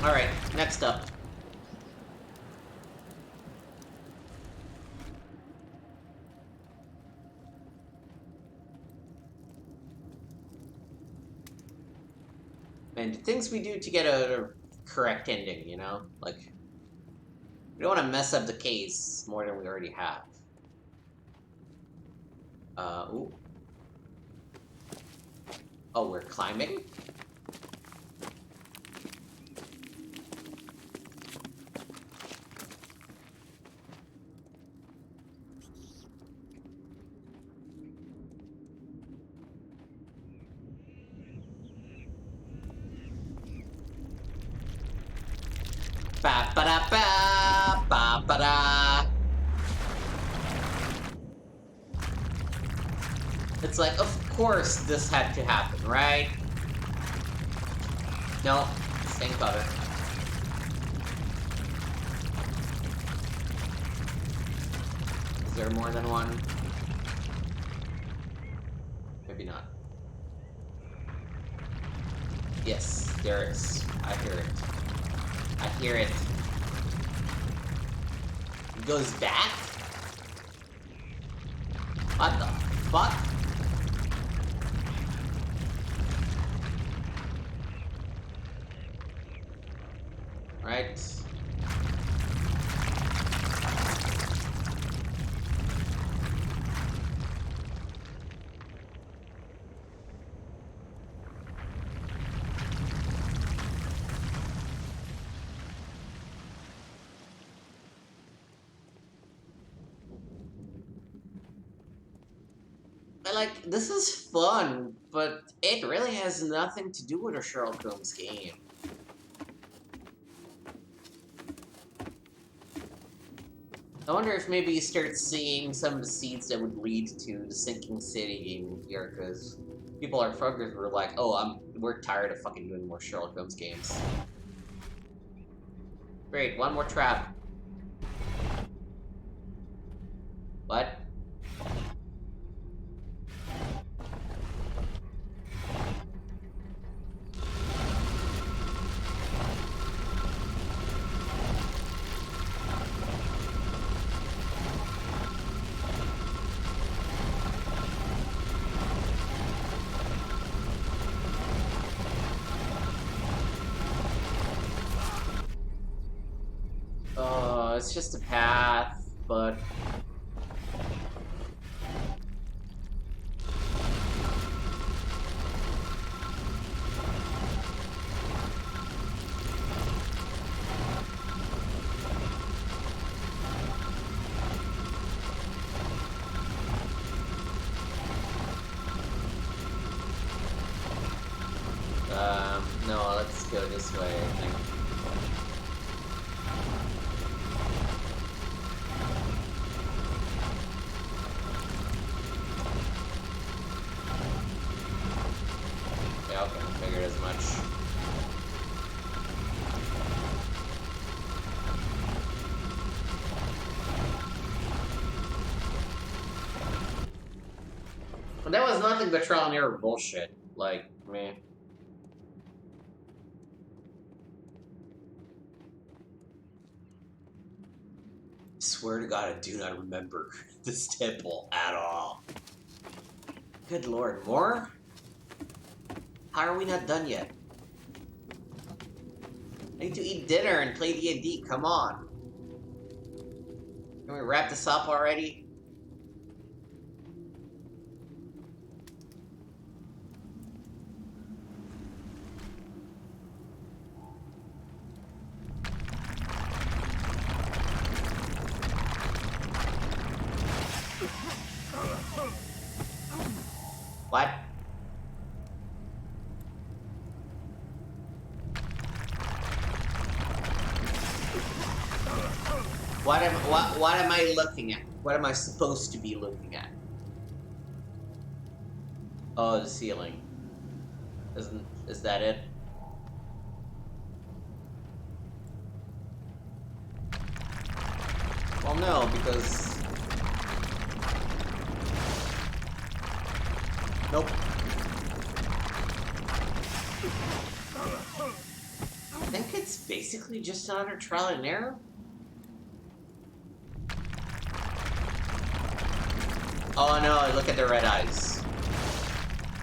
Alright, next up. And the things we do to get a correct ending, you know? Like, we don't want to mess up the case more than we already have. Ooh. Oh, we're climbing? Ba-ba-da-ba, ba-ba-da. It's like, of course this had to happen, right? No, same cover. Is there more than one? Maybe not. Yes, there is. I hear it. I hear it. It goes back? What the fuck? Right. Like, this is fun, but it really has nothing to do with a Sherlock Holmes game. I wonder if maybe you start seeing some of the seeds that would lead to the sinking city game here, because people are fuckers were like, oh, we're tired of fucking doing more Sherlock Holmes games. Great, one more trap. What? It's just a path, but... no, let's go this way, I think. Yeah, okay, I figured as much. But that was nothing but trial and error bullshit. Like, meh. Swear to God, I do not remember this temple at all. Good lord, more? How are we not done yet? I need to eat dinner and play D&D, come on. Can we wrap this up already? What? What am I looking at? What am I supposed to be looking at? Oh, the ceiling. Is that it? Well, no, because... Nope. I think it's basically just another trial and error. Oh no, look at the red eyes.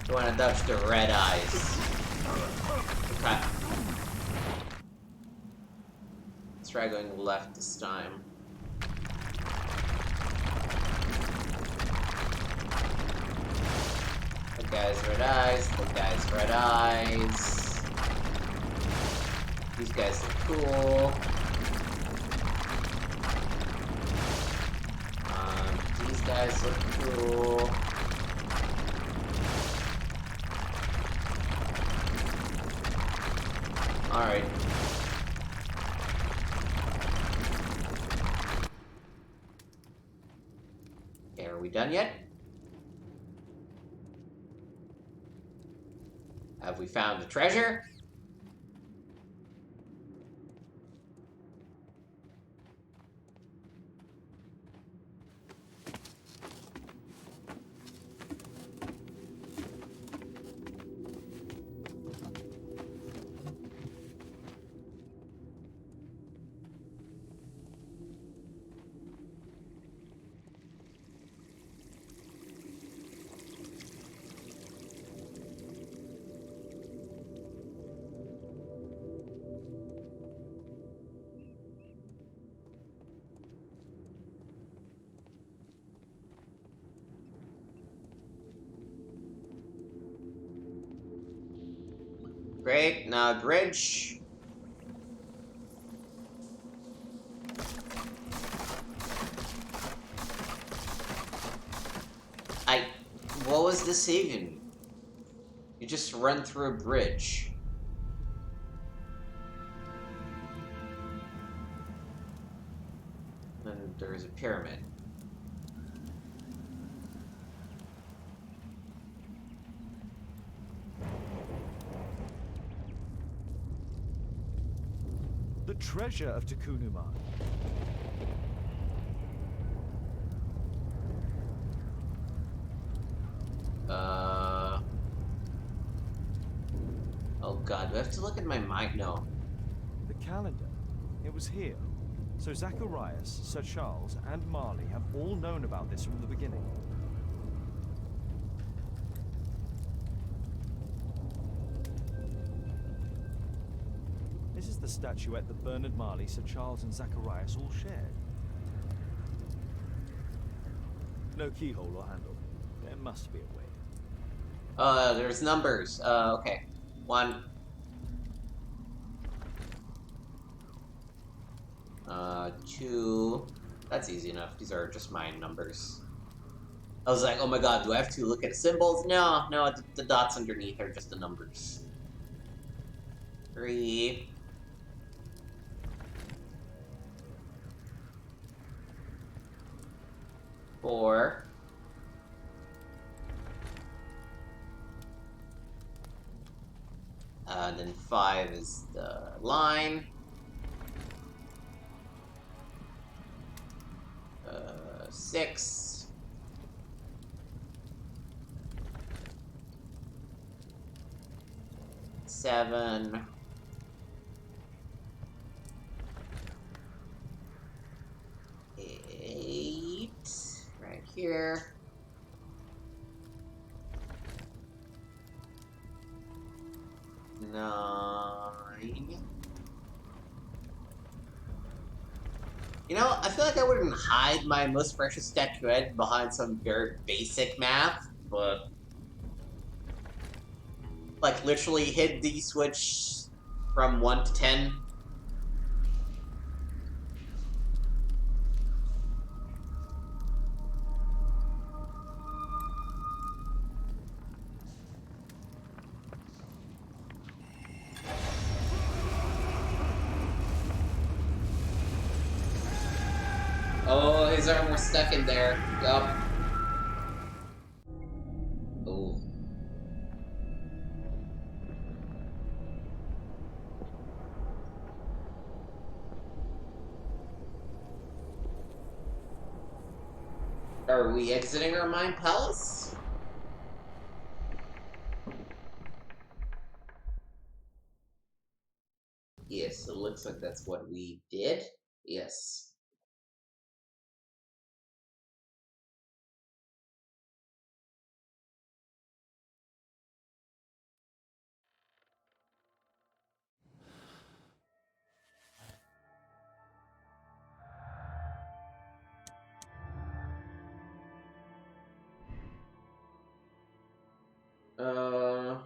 You wanna dodge the red eyes. Okay. Let's try going left this time. The guy's red eyes, the guy's red eyes. These guys look cool. These guys look cool. Alright. we done yet? Have we found the treasure? Great, now bridge. What was this even? You just run through a bridge. And there's a pyramid. The treasure of Takunuman. Oh god, do I have to look at my mic? No. The calendar. It was here. So Zacharias, Sir Charles, and Marley have all known about this from the beginning. This is the statuette that Bernard Marley, Sir Charles, and Zacharias all shared. No keyhole or handle. There must be a way. There's numbers. Okay. 1. 2. That's easy enough. These are just my numbers. I was like, oh my god, do I have to look at the symbols? No, the dots underneath are just the numbers. 3. 4. 5 is the line. 6. 7. 8. Right here. 9. You know, I feel like I wouldn't hide my most precious statuette behind some very basic math, but like literally hit the switch from 1 to 10. Oh, his arm was stuck in there. Yup. Oh. Are we exiting our mind palace? Yes, it looks like that's what we did. Yes. Uh...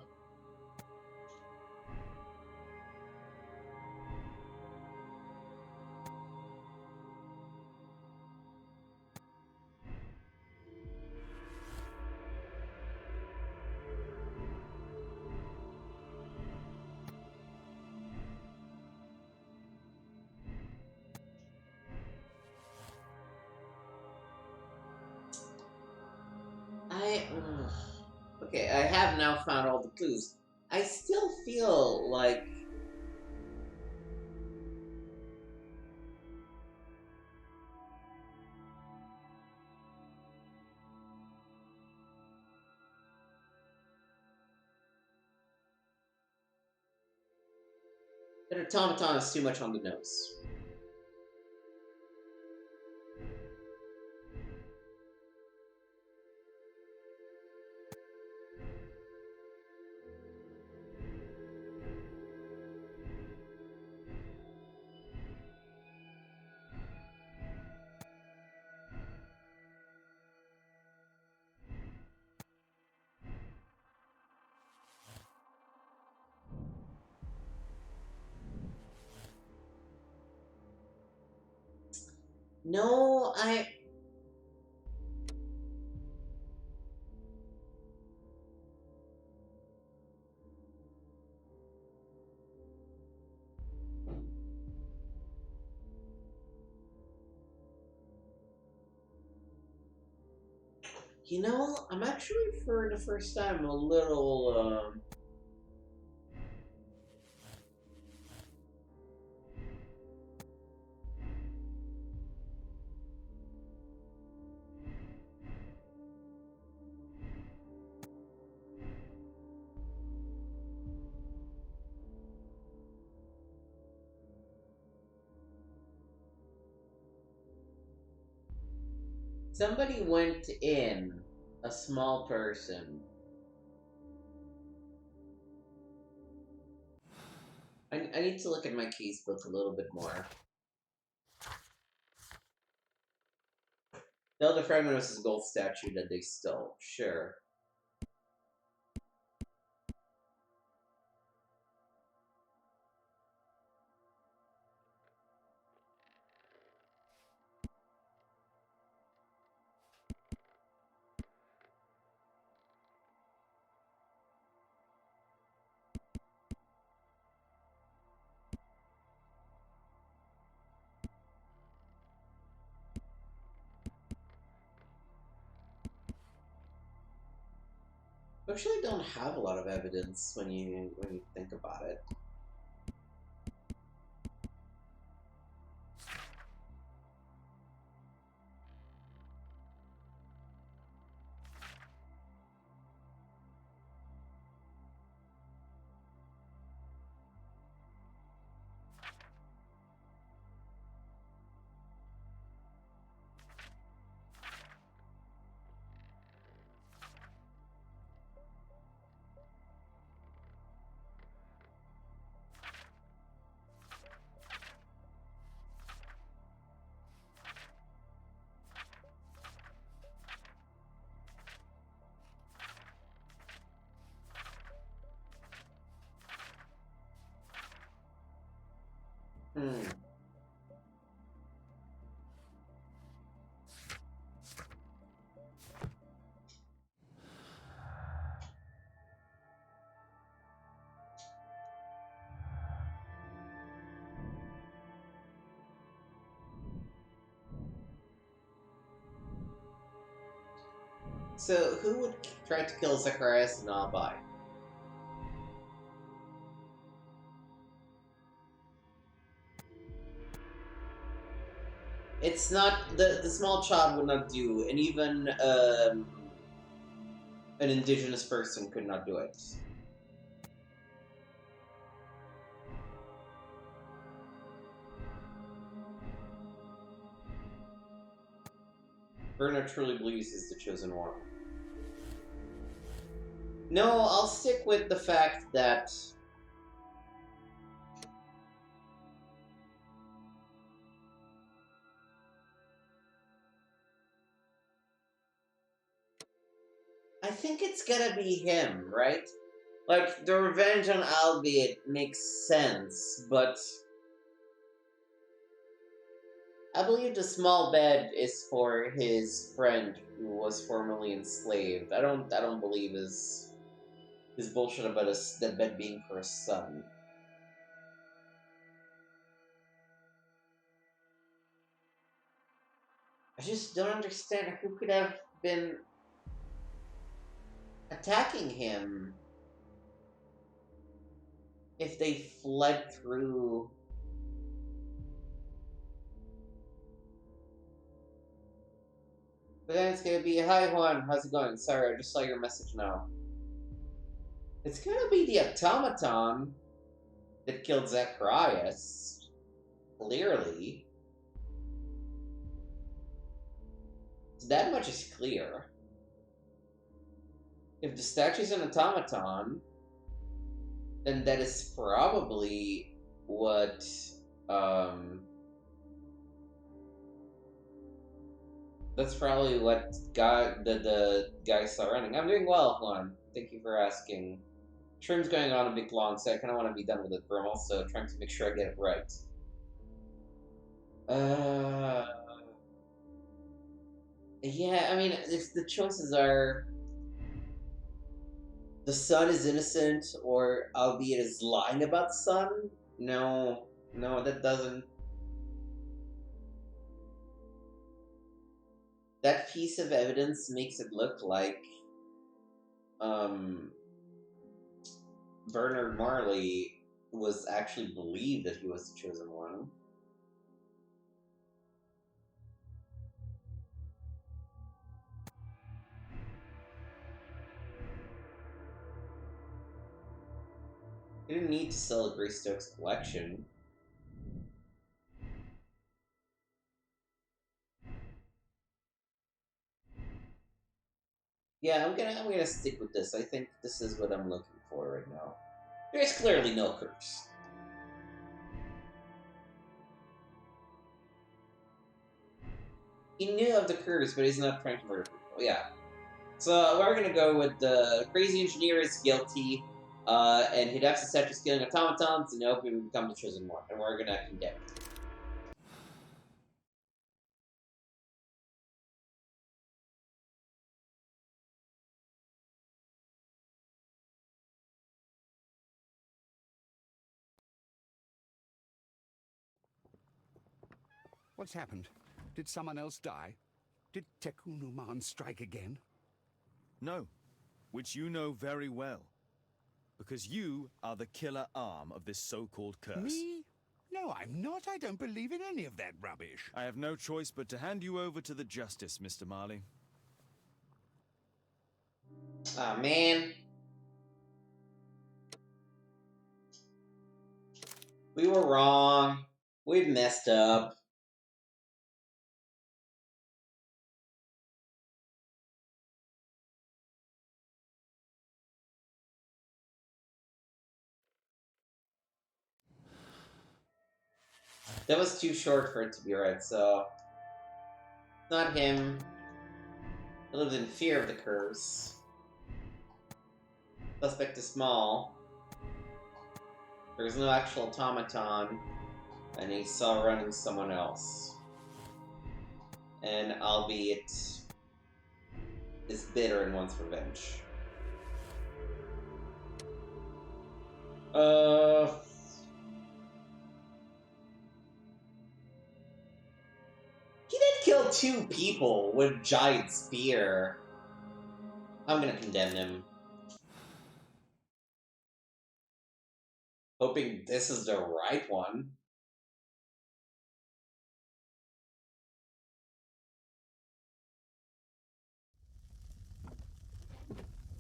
Okay, I have now found all the clues. I still feel like that automaton is too much on the nose. No, you know, I'm actually for the first time a little somebody went in, a small person. I need to look at my case book a little bit more. The other fragment was his gold statue that they stole. Sure. We actually don't have a lot of evidence when you think about it. Hmm. So, who would try to kill Zacharias and not by? It's not the small child would not do, and even an indigenous person could not do it. Bernard truly believes he's the chosen one. No, I'll stick with the fact that I think it's gonna be him, right? Like, the revenge on Albeit makes sense, but I believe the small bed is for his friend who was formerly enslaved. I don't believe his bullshit about the bed being for his son. I just don't understand who could have been attacking him if they fled through. But then it's gonna be, hi Juan, how's it going? Sorry, I just saw your message now. It's gonna be the automaton that killed Zacharias. Clearly. So that much is clear. If the statue's an automaton, then that is probably what, that's probably what the guy saw running. I'm doing well, Juan. Thank you for asking. Trim's going on a bit long, so I kind of want to be done with it, but I'm also trying to make sure I get it right. Yeah, I mean, if the choices are the son is innocent, or albeit is lying about the son, no, that doesn't. That piece of evidence makes it look like Bernard Marley was actually believed that he was the chosen one. He didn't need to sell Greystoke's collection. Yeah, I'm gonna stick with this. I think this is what I'm looking for right now. There's clearly no curse. He knew of the curse, but he's not trying to murder people. Yeah. So we're gonna go with the crazy engineer is guilty, and he'd have to set to killing automatons and hope he would become the chosen one, and we're gonna condemn him. What's happened? Did someone else die? Did Tekunuman strike again? No, which you know very well. Because you are the killer arm of this so-called curse. Me? No, I'm not. I don't believe in any of that rubbish. I have no choice but to hand you over to the justice, Mr. Marley. Aw, man. We were wrong. We messed up. That was too short for it to be right, so... Not him. He lives in fear of the curse. Suspect is small. There's no actual automaton. And he saw running someone else. And albeit is bitter and wants revenge. He did kill 2 people with a giant spear. I'm gonna condemn him. Hoping this is the right one.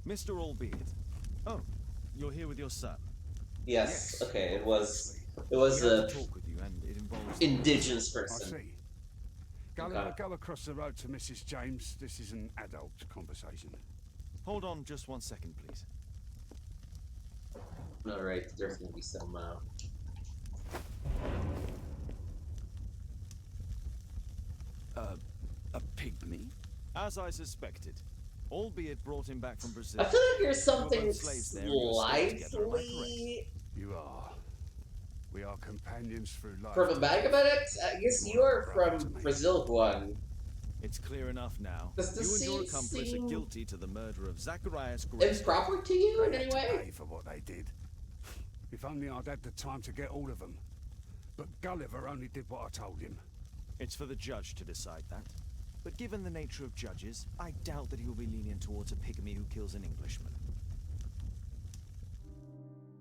Mr. Albeit. Oh, you're here with your son. Yes. Okay. It was He a has to talk with you, and it involves indigenous I person. see. Go across the road to Mrs. James. This is an adult conversation. Hold on just 1 second, please. All right. There's gonna be some. A pygmy? As I suspected. Albeit brought him back from Brazil. I feel like there's You were something both slaves there, and you were staying together, am I correct? slightly You are. We are companions through life. from a bag about it. I guess you're from Brazil, Juan. It's clear enough now. Does this You and your scene accomplice seem are guilty to the murder of Zacharias Grayson. improper to you in They any had to way? pay for what they did. If only I'd had the time to get all of them. But Gulliver only did what I told him. It's for the judge to decide that. but given the nature of judges, I doubt that he will be lenient towards a pygmy who kills an Englishman.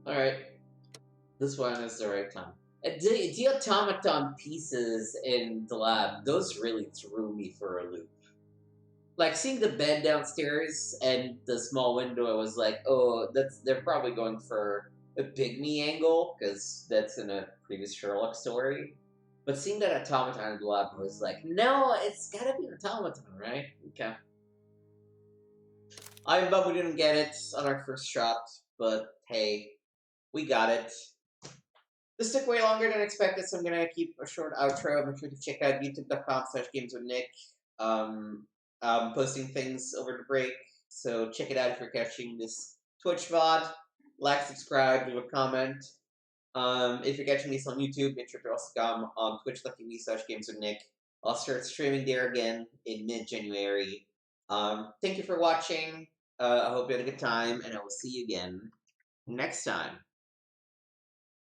Alright. This one is the right time. The automaton pieces in the lab, those really threw me for a loop. Like, seeing the bed downstairs and the small window, I was like, oh, they're probably going for a pygmy angle, because that's in a previous Sherlock story. But seeing that automaton in the lab, I was like, no, it's gotta be an automaton, right? Okay. I'm bummed we didn't get it on our first shot, but hey, we got it. This took way longer than expected, so I'm gonna keep a short outro. Make sure to check out youtube.com/gameswithnick. I'm posting things over the break, so check it out if you're catching this Twitch VOD. Like, subscribe, leave a comment. If you're catching this on YouTube, make sure to also come on twitch.tv/gameswithnick. I'll start streaming there again in mid-January. Thank you for watching. I hope you had a good time, and I will see you again next time.